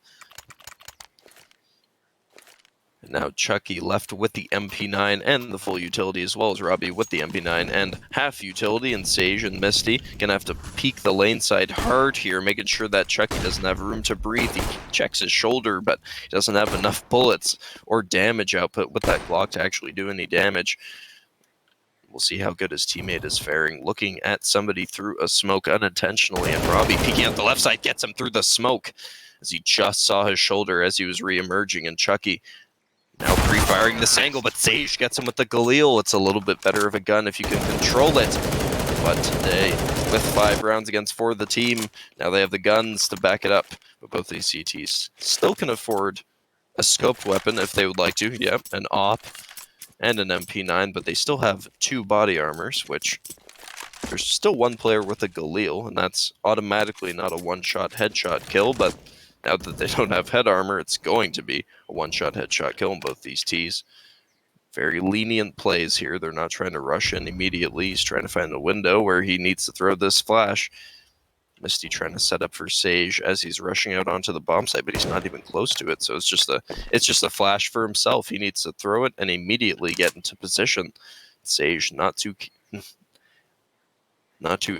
And now Chucky left with the MP9 and the full utility, as well as Robbie with the MP9 and half utility, and Sage and Misty gonna have to peek the lane side hard here, making sure that Chucky doesn't have room to breathe. He checks his shoulder, but he doesn't have enough bullets or damage output with that Glock to actually do any damage. We'll see how good his teammate is faring, looking at somebody through a smoke unintentionally, and Robbie peeking out the left side gets him through the smoke, as he just saw his shoulder as he was re-emerging, and Chucky now pre-firing this angle, but Sage gets him with the Galil. It's a little bit better of a gun if you can control it. But today, with 5 rounds against 4TheTeam, now they have the guns to back it up. But both these CTs still can afford a scoped weapon if they would like to. Yep, an AWP. and an MP9, but they still have 2 body armors, which there's still one player with a Galil, and that's automatically not a one-shot headshot kill, but now that they don't have head armor, it's going to be a one-shot headshot kill in both these Ts. Very lenient plays here. They're not trying to rush in immediately. He's trying to find a window where he needs to throw this flash. Misty trying to set up for Sage as he's rushing out onto the bomb site, but he's not even close to it, so it's just a flash for himself. He needs to throw it and immediately get into position. Sage not too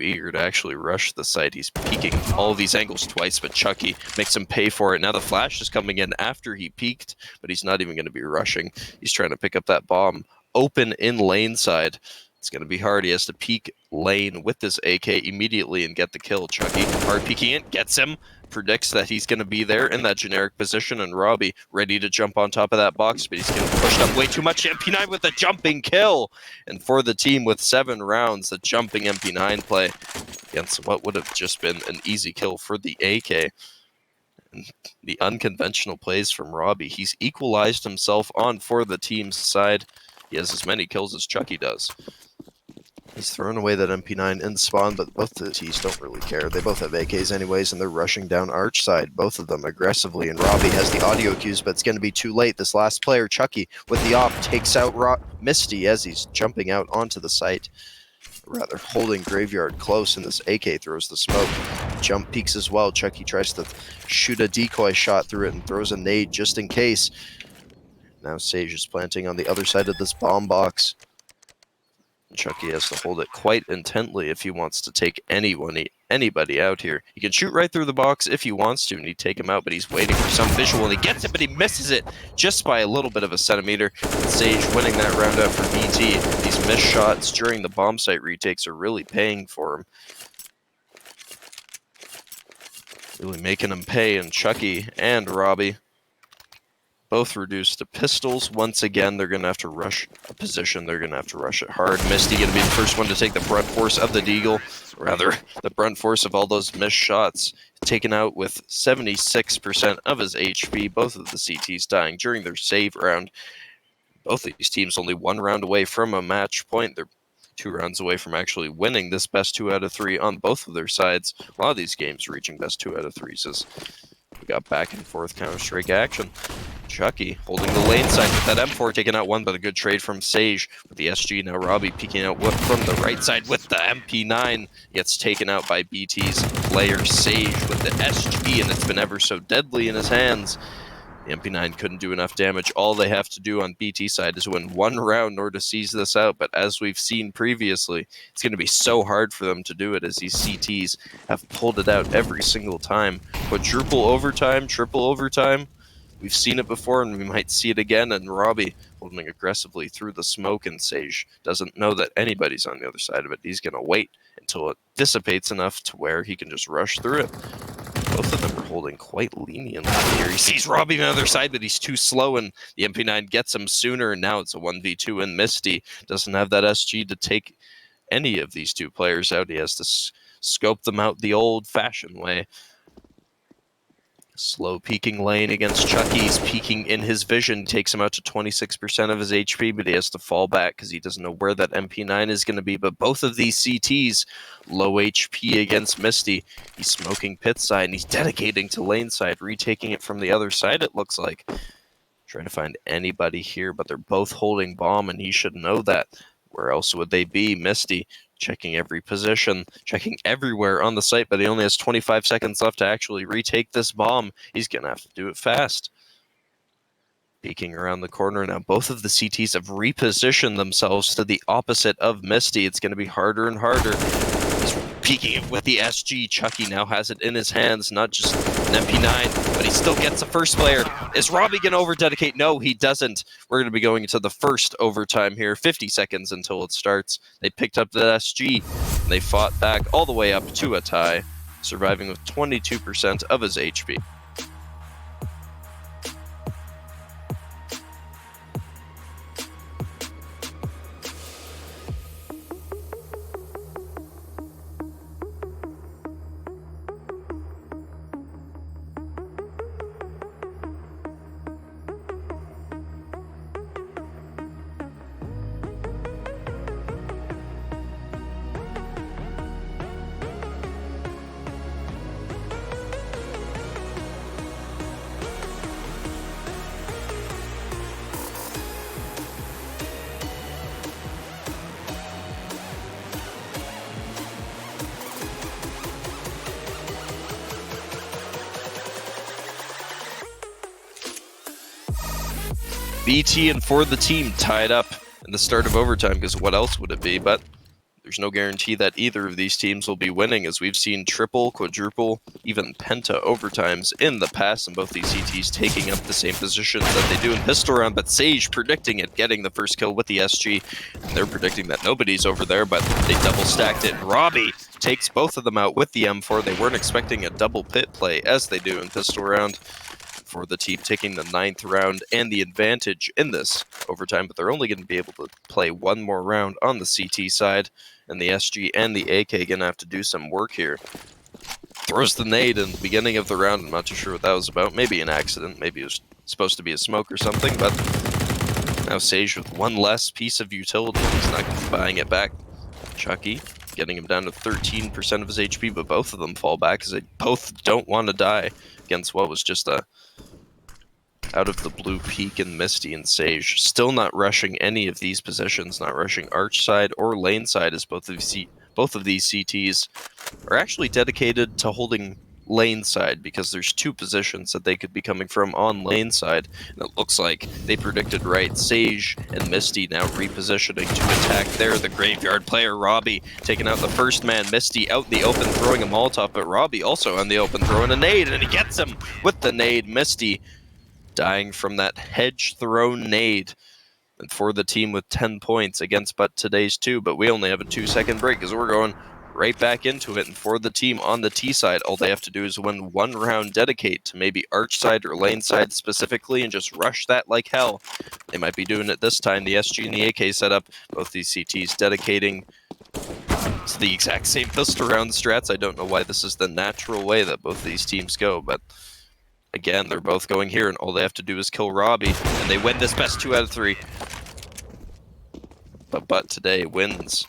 eager to actually rush the site. He's peeking all these angles twice, but Chucky makes him pay for it. Now the flash is coming in after he peeked, but he's not even going to be rushing. He's trying to pick up that bomb open in lane side. It's going to be hard. He has to peek lane with this AK immediately and get the kill. Chucky hard peeking it, gets him, predicts that he's going to be there in that generic position, and Robbie ready to jump on top of that box, but he's getting pushed up way too much. MP9 with the jumping kill, and for the team with 7 rounds, the jumping MP9 play against what would have just been an easy kill for the AK. And the unconventional plays from Robbie. He's equalized himself on for the team's side. He has as many kills as Chucky does. He's thrown away that MP9 in spawn, but both the Ts don't really care. They both have AKs anyways, and they're rushing down arch side, both of them aggressively, and Robbie has the audio cues, but it's going to be too late. This last player, Chucky, with the op, takes out Misty as he's jumping out onto the site. Rather holding Graveyard close, and this AK throws the smoke. Jump peeks as well. Chucky tries to shoot a decoy shot through it and throws a nade just in case. Now Sage is planting on the other side of this bomb box. Chucky has to hold it quite intently if he wants to take anybody out here. He can shoot right through the box if he wants to, and he'd take him out, but he's waiting for some visual, and he gets it, but he misses it just by a little bit of a centimeter. Sage winning that round out for BT. These missed shots during the bomb site retakes are really paying for him. Really making him pay, and Chucky and Robbie both reduced to pistols. Once again, they're going to have to rush a position. They're going to have to rush it hard. Misty going to be the first one to take the brunt force of the deagle. Rather, the brunt force of all those missed shots. Taken out with 76% of his HP. Both of the CTs dying during their save round. Both of these teams only 1 round away from a match point. They're 2 rounds away from actually winning this best 2 out of 3 on both of their sides. A lot of these games reaching best 2 out of 3s as we got back and forth Counter-Strike action. Chucky holding the lane side with that M4, taking out one, but a good trade from Sage with the SG. Now Robbie peeking out from the right side with the MP9. Gets taken out by BT's player Sage with the SG, and it's been ever so deadly in his hands. The MP9 couldn't do enough damage. All they have to do on BT side is win 1 round in order to seize this out, but as we've seen previously, it's going to be so hard for them to do it as these CTs have pulled it out every single time. Quadruple overtime, triple overtime. We've seen it before, and we might see it again, and Robbie holding aggressively through the smoke, and Sage doesn't know that anybody's on the other side of it. He's going to wait until it dissipates enough to where he can just rush through it. Both of them are holding quite leniently here. He sees Robbie on the other side, but he's too slow, and the MP9 gets him sooner, and now it's a 1v2, and Misty doesn't have that SG to take any of these 2 players out. He has to scope them out the old-fashioned way. Slow peeking lane against Chucky. He's peeking in his vision. Takes him out to 26% of his HP, but he has to fall back because he doesn't know where that MP9 is going to be. But both of these CTs, low HP against Misty. He's smoking pit side, and he's dedicating to lane side, retaking it from the other side, it looks like. Trying to find anybody here, but they're both holding bomb, and he should know that. Where else would they be? Misty checking every position, checking everywhere on the site, but he only has 25 seconds left to actually retake this bomb. He's going to have to do it fast. Peeking around the corner now. Both of the CTs have repositioned themselves to the opposite of Misty. It's going to be harder and harder. He's peeking with the SG. Chucky now has it in his hands, not just an MP9, but he still gets the first player. Is Robbie going to over-dedicate? No, he doesn't. We're going to be going into the first overtime here. 50 seconds until it starts. They picked up the SG, and they fought back all the way up to a tie, surviving with 22% of his HP. BT and For the Team tied up in the start of overtime, because what else would it be? But there's no guarantee that either of these teams will be winning, as we've seen triple, quadruple, even penta overtimes in the past, and both these CTs taking up the same positions that they do in pistol round. But Sage predicting it, getting the first kill with the SG, and they're predicting that nobody's over there, but they double stacked it. Robbie takes both of them out with the M4. They weren't expecting a double pit play as they do in pistol round. For the team taking the 9th round and the advantage in this overtime, but they're only going to be able to play one more round on the CT side, and the SG and the AK going to have to do some work here. Throws the nade in the beginning of the round. I'm not too sure what that was about. Maybe an accident. Maybe it was supposed to be a smoke or something, but now Sage with one less piece of utility. He's not going to be buying it back. Chucky getting him down to 13% of his HP, but both of them fall back because they both don't want to die against what was just a out of the blue peak and Misty and Sage. Still not rushing any of these positions, not rushing arch side or lane side, as both of these CTs are actually dedicated to holding lane side, because there's two positions that they could be coming from on lane side, and it looks like they predicted right. Sage and Misty now repositioning to attack there. The graveyard player Robbie taking out the first man. Misty out in the open throwing a Molotov, but Robbie also on the open throwing a nade, and he gets him with the nade. Misty dying from that hedge thrown nade. And For the Team with 10 points against ButtToday's 2, but we only have a 2-second break because we're going right back into it. And For the Team on the T side, all they have to do is win one round, dedicate to maybe arch side or lane side specifically, and just rush that like hell. They might be doing it this time. The SG and the AK setup, both these CTs dedicating to the exact same pistol round strats. I don't know why this is the natural way that both these teams go, but again, they're both going here, and all they have to do is kill Robbie, and they win this best 2 out of 3. But ButtToday wins.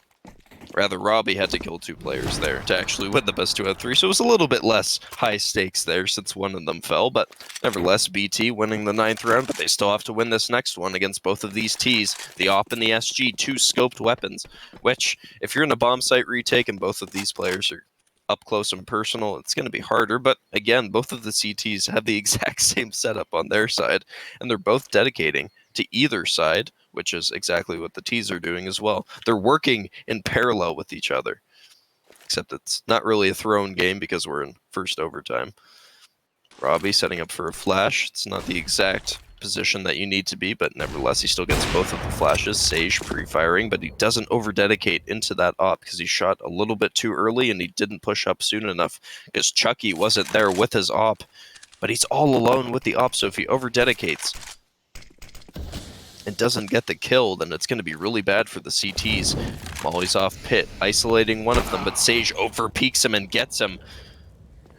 Rather, Robbie had to kill 2 players there to actually win the best 2 out of 3, so it was a little bit less high stakes there since one of them fell, but nevertheless, BT winning the 9th round, but they still have to win this next one against both of these Ts, the AWP and the SG, 2 scoped weapons, which, if you're in a bomb site retake and both of these players are up close and personal, it's going to be harder. But again, both of the CTs have the exact same setup on their side, and they're both dedicating to either side, which is exactly what the Ts are doing as well. They're working in parallel with each other, except it's not really a thrown game because we're in first overtime. Robbie setting up for a flash. It's not the exact position that you need to be, but nevertheless, he still gets both of the flashes. Sage pre-firing, but he doesn't over-dedicate into that op because he shot a little bit too early and he didn't push up soon enough because Chucky wasn't there with his op, but he's all alone with the op, so if he over-dedicates and doesn't get the kill, then it's going to be really bad for the CTs. Molly's off pit, isolating one of them, but Sage over-peaks him and gets him.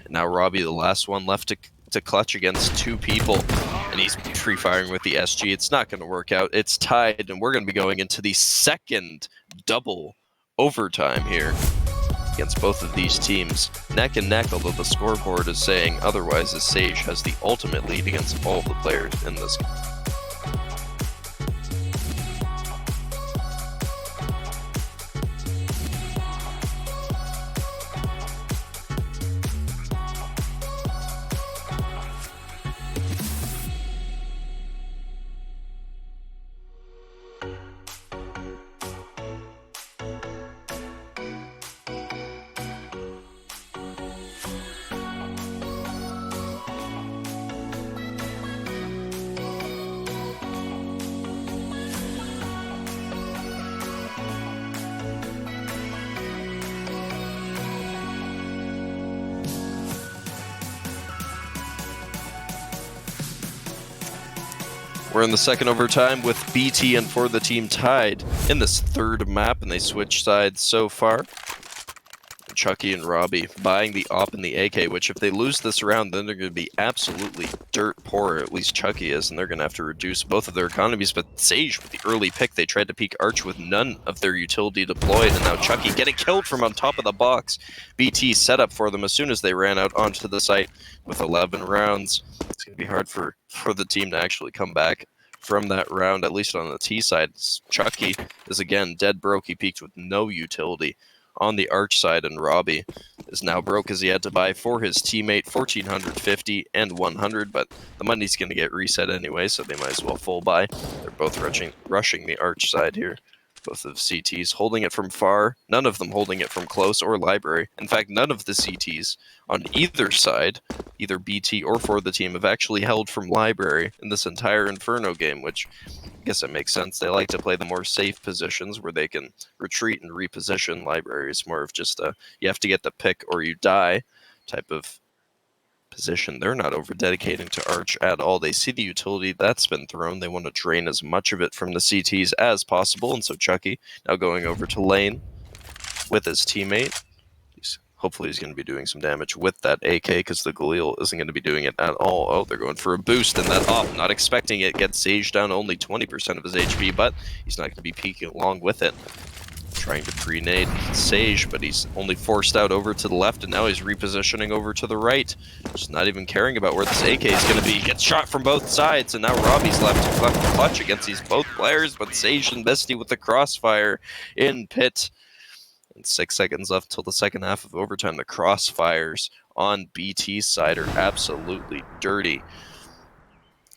And now Robbie, the last one left to clutch against 2 people. And he's pre-firing with the SG. It's not going to work out. It's tied, and we're going to be going into the second double overtime here against both of these teams. Neck and neck, although the scoreboard is saying otherwise, as Sage has the ultimate lead against all the players in this game. We're in the second overtime with BT and For the Team tied in this third map, and they switch sides so far. Chucky and Robbie buying the op and the AK, which if they lose this round, then they're going to be absolutely dirt poor, at least Chucky is, and they're going to have to reduce both of their economies. But Sage with the early pick, they tried to peek Arch with none of their utility deployed, and now Chucky getting killed from on top of the box. BT set up for them as soon as they ran out onto the site with 11 rounds. It's going to be hard for the team to actually come back from that round, at least on the T side. Chucky is again dead broke. He peaked with no utility on the arch side, and Robbie is now broke as he had to buy for his teammate 1,450 and 100, but the money's going to get reset anyway, so they might as well full buy. They're both rushing the arch side here. Both of CTs holding it from far, none of them holding it from close or library. In fact, none of the CTs on either side, either BT or 4TheTeam, have actually held from library in this entire Inferno game, which I guess it makes sense. They like to play the more safe positions where they can retreat and reposition. Library is more of just a you have to get the pick or you die type of position. They're not over dedicating to arch at all. They see the utility that's been thrown. They want to drain as much of it from the CTs as possible, and so Chucky now going over to lane with his teammate. Hopefully he's going to be doing some damage with that AK, because the Galil isn't going to be doing it at all. Oh, they're going for a boost, and that op, not expecting it, gets Sage down only 20% of his HP, but he's not going to be peeking along with it. Trying to pre-nade Sage, but he's only forced out over to the left, and now he's repositioning over to the right. Just not even caring about where this AK is going to be. He gets shot from both sides, and now Robbie's left clutch against these both players, but Sage and Misty with the crossfire in pit. And 6 seconds left till the second half of overtime. The crossfires on BT's side are absolutely dirty.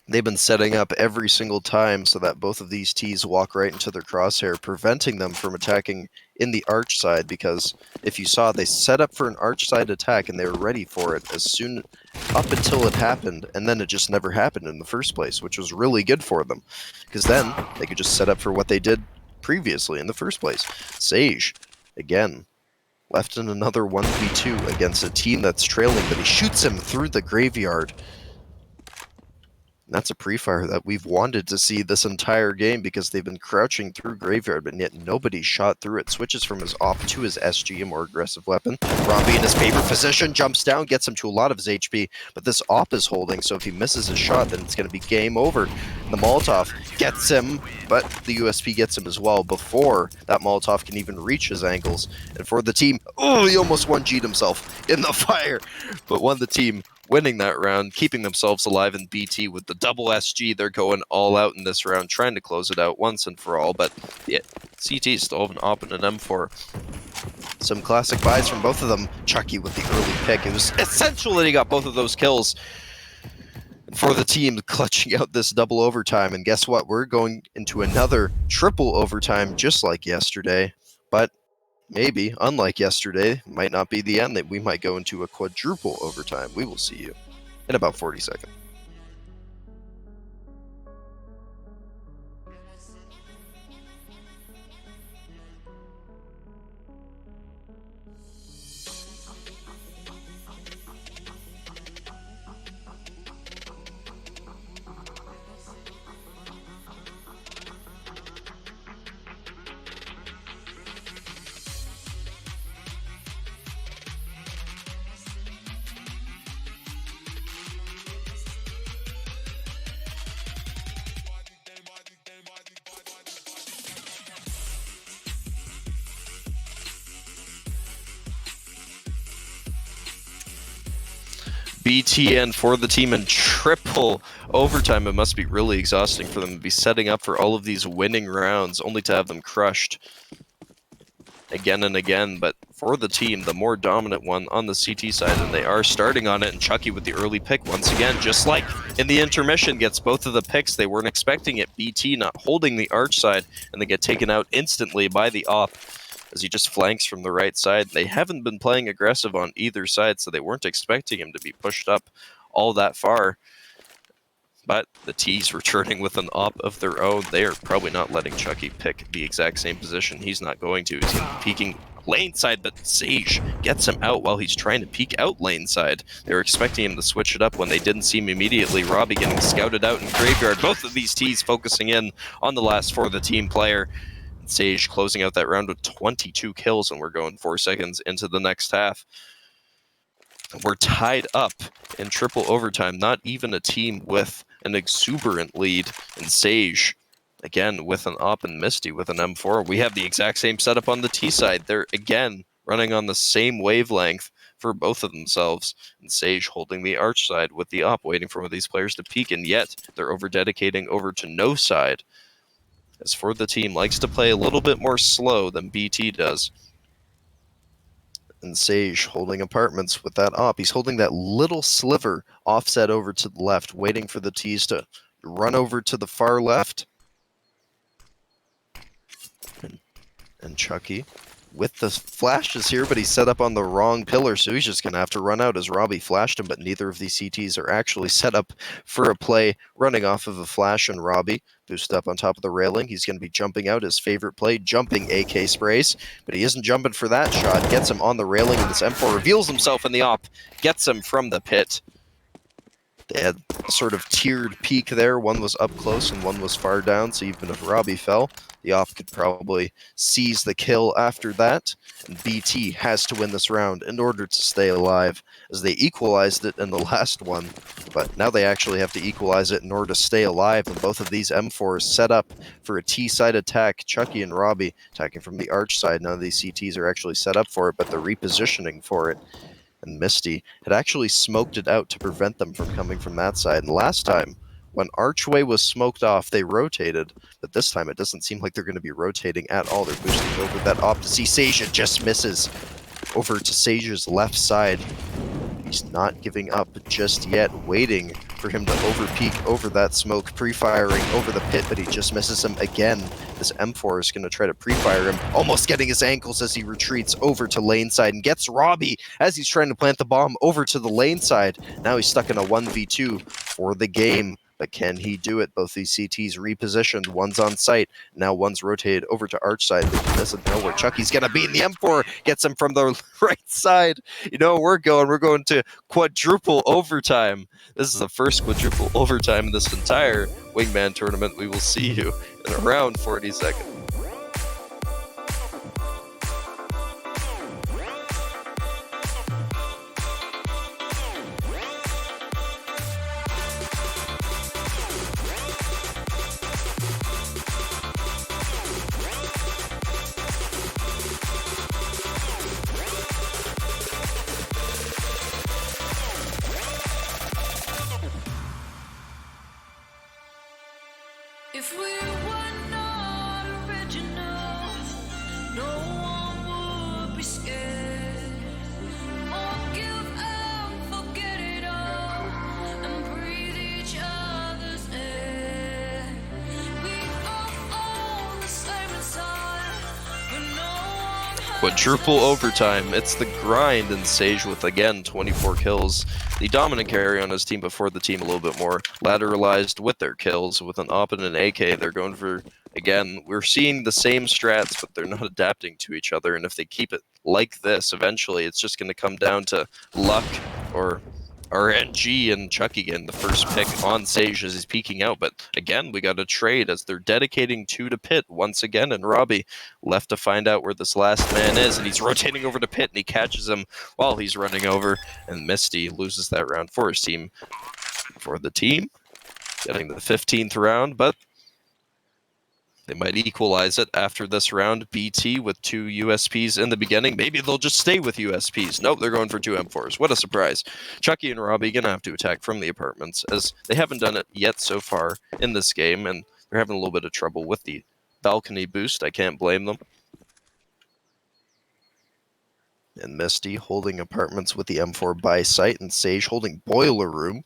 They've been setting up every single time so that both of these Ts walk right into their crosshair, preventing them from attacking in the arch side, because if you saw, they set up for an arch side attack and they were ready for it as soon up until it happened, and then it just never happened in the first place, which was really good for them, because then they could just set up for what they did previously in the first place. Sage, again, left in another 1v2 against a team that's trailing, but he shoots him through the graveyard. That's a pre-fire that we've wanted to see this entire game, because they've been crouching through graveyard, but yet nobody shot through it. Switches from his op to his SG, a more aggressive weapon. Robbie in his favorite position, jumps down, gets him to a lot of his HP, but this op is holding, so if he misses his shot, then it's going to be game over. The Molotov gets him, but the USP gets him as well before that Molotov can even reach his ankles. And 4TheTeam, oh, he almost 1G'd himself in the fire, but 4TheTeam winning that round, keeping themselves alive in BT with the double SG. They're going all out in this round, trying to close it out once and for all, but yeah, CT still have an op and an M4. Some classic buys from both of them. Chucky with the early pick. It was essential that he got both of those kills. And 4TheTeam clutching out this double overtime, and guess what? We're going into another triple overtime just like yesterday, but maybe, unlike yesterday, might not be the end. That we might go into a quadruple overtime. We will see you in about 40 seconds. BT and 4TheTeam in triple overtime. It must be really exhausting for them to be setting up for all of these winning rounds, only to have them crushed again and again. But 4TheTeam, the more dominant one on the CT side, and they are starting on it. And Chucky with the early pick once again, just like in the intermission, gets both of the picks. They weren't expecting it. BT not holding the arch side, and they get taken out instantly by the op as he just flanks from the right side. They haven't been playing aggressive on either side, so they weren't expecting him to be pushed up all that far. But the T's returning with an op of their own. They are probably not letting Chucky pick the exact same position. He's not going to. He's peeking lane side, but Sage gets him out while he's trying to peek out lane side. They were expecting him to switch it up when they didn't see him immediately. Robbie getting scouted out in graveyard. Both of these T's focusing in on the last 4TheTeam player. Sage closing out that round with 22 kills, and we're going 4 seconds into the next half. We're tied up in triple overtime. Not even a team with an exuberant lead. And Sage, again, with an op, and Misty with an M4. We have the exact same setup on the T side. They're, again, running on the same wavelength for both of themselves. And Sage holding the arch side with the op, waiting for one of these players to peek, and yet they're over-dedicating over to no side. As 4TheTeam likes to play a little bit more slow than BT does. And Sage holding apartments with that op. He's holding that little sliver offset over to the left, waiting for the T's to run over to the far left. And Chucky with the flashes here, but he's set up on the wrong pillar, so he's just going to have to run out as Robbie flashed him, but neither of these CTs are actually set up for a play running off of a flash, and Robbie boost up on top of the railing. He's going to be jumping out, his favorite play, jumping AK sprays, but he isn't jumping for that shot. Gets him on the railing, and this M4 reveals himself in the op, gets him from the pit. They had a sort of tiered peak there. One was up close and one was far down, so even if Robbie fell, the op could probably seize the kill after that. And BT has to win this round in order to stay alive, as they equalized it in the last one. But now they actually have to equalize it in order to stay alive, and both of these M4s set up for a T-side attack. Chucky and Robbie attacking from the arch side. None of these CTs are actually set up for it, but they're repositioning for it. And Misty had actually smoked it out to prevent them from coming from that side. And last time, when Archway was smoked off, they rotated. But this time, it doesn't seem like they're going to be rotating at all. They're boosting over that op to see Sage. It just misses over to Sage's left side. He's not giving up just yet, waiting for him to over-peek over that smoke, pre-firing over the pit, but he just misses him again. This M4 is going to try to pre-fire him, almost getting his ankles as he retreats over to lane side and gets Robbie as he's trying to plant the bomb over to the lane side. Now he's stuck in a 1v2 for the game. But can he do it? Both these CTs repositioned. One's on site. Now one's rotated over to arch side. But he doesn't know where Chucky's going to be. And the M4 gets him from the right side. You know where we're going to quadruple overtime. This is the first quadruple overtime in this entire Wingman tournament. We will see you in around 40 seconds. If we were not original, no one would be scared. Or give up, forget it all, and breathe each other's air. We are all the same inside, but no one has Quadruple overtime. It's the grind, and Sage with, again, 24 kills. The dominant carry on his team, before the team a little bit more lateralized with their kills. With an op and an AK, they're going for, again, we're seeing the same strats, but they're not adapting to each other. And if they keep it like this, eventually it's just going to come down to luck or RNG, and Chucky getting the first pick on Sage as he's peeking out. But again, we got a trade as they're dedicating 2 to pit once again, and Robbie left to find out where this last man is, and he's rotating over to pit, and he catches him while he's running over, and Misty loses that round for his team. For the team, getting the 15th round, but they might equalize it after this round. BT with 2 USPs in the beginning. Maybe they'll just stay with USPs. Nope, they're going for 2 M4s. What a surprise. Chucky and Robbie going to have to attack from the apartments, as they haven't done it yet so far in this game, and they're having a little bit of trouble with the balcony boost. I can't blame them. And Misty holding apartments with the M4 by sight, and Sage holding boiler room,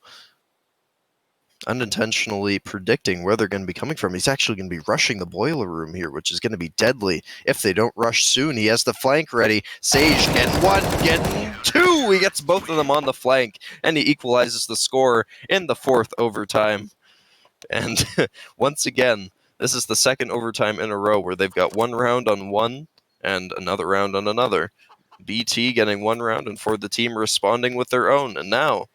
unintentionally predicting where they're going to be coming from. He's actually going to be rushing the boiler room here, which is going to be deadly if they don't rush soon. He has the flank ready. Sage getting 1, getting 2. He gets both of them on the flank, and he equalizes the score in the 4th overtime. And once again, this is the 2nd overtime in a row where they've got 1 round on one and another round on another. BT getting 1 round, and 4TheTeam responding with their own. And now,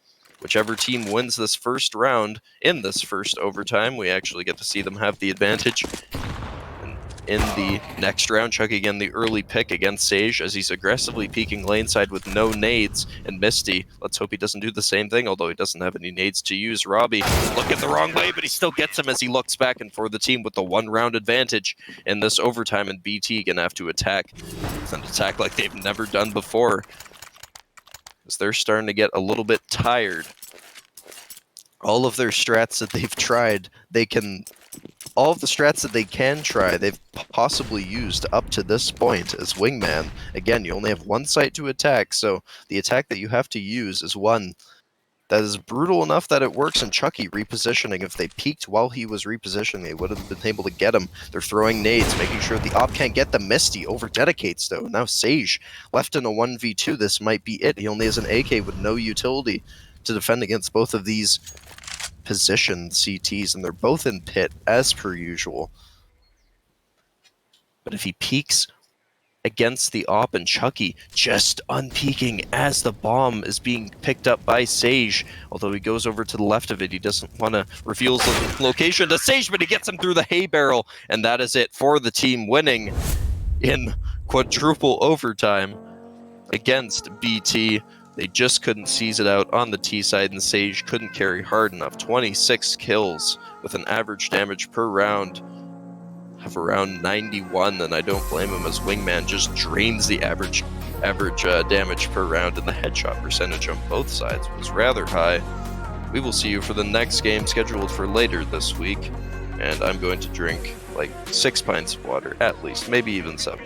whichever team wins this first round in this first overtime, we actually get to see them have the advantage. And in the next round, Chuck again the early pick against Sage as he's aggressively peeking lane side with no nades. And Misty, let's hope he doesn't do the same thing, although he doesn't have any nades to use. Robbie looking the wrong way, but he still gets him as he looks back, and 4TheTeam with the 1 round advantage in this overtime, and BT gonna have to attack. It's an attack like they've never done before, as they're starting to get a little bit tired. All of their strats that they've tried, they can all of the strats that they can try, they've possibly used up to this point as wingman. Again, you only have one site to attack, so the attack that you have to use is one that is brutal enough that it works. And Chucky repositioning, if they peeked while he was repositioning, they would have been able to get him. They're throwing nades, making sure the op can't get the Misty. Over dedicates though. Now Sage left in a 1v2. This might be it. He only has an AK with no utility to defend against both of these positioned CTs, and they're both in pit as per usual. But if he peeks against the op, and Chucky just unpeaking as the bomb is being picked up by Sage, although he goes over to the left of it, he doesn't want to reveal his location to Sage, but he gets him through the hay barrel, and that is it for the team, winning in quadruple overtime against BT. They just couldn't seize it out on the T side, and Sage couldn't carry hard enough. 26 kills with an average damage per round of around 91, and I don't blame him, as wingman just drains the average damage per round, and the headshot percentage on both sides was rather high. We will see you for the next game scheduled for later this week, and I'm going to drink like 6 pints of water at least, maybe even 7.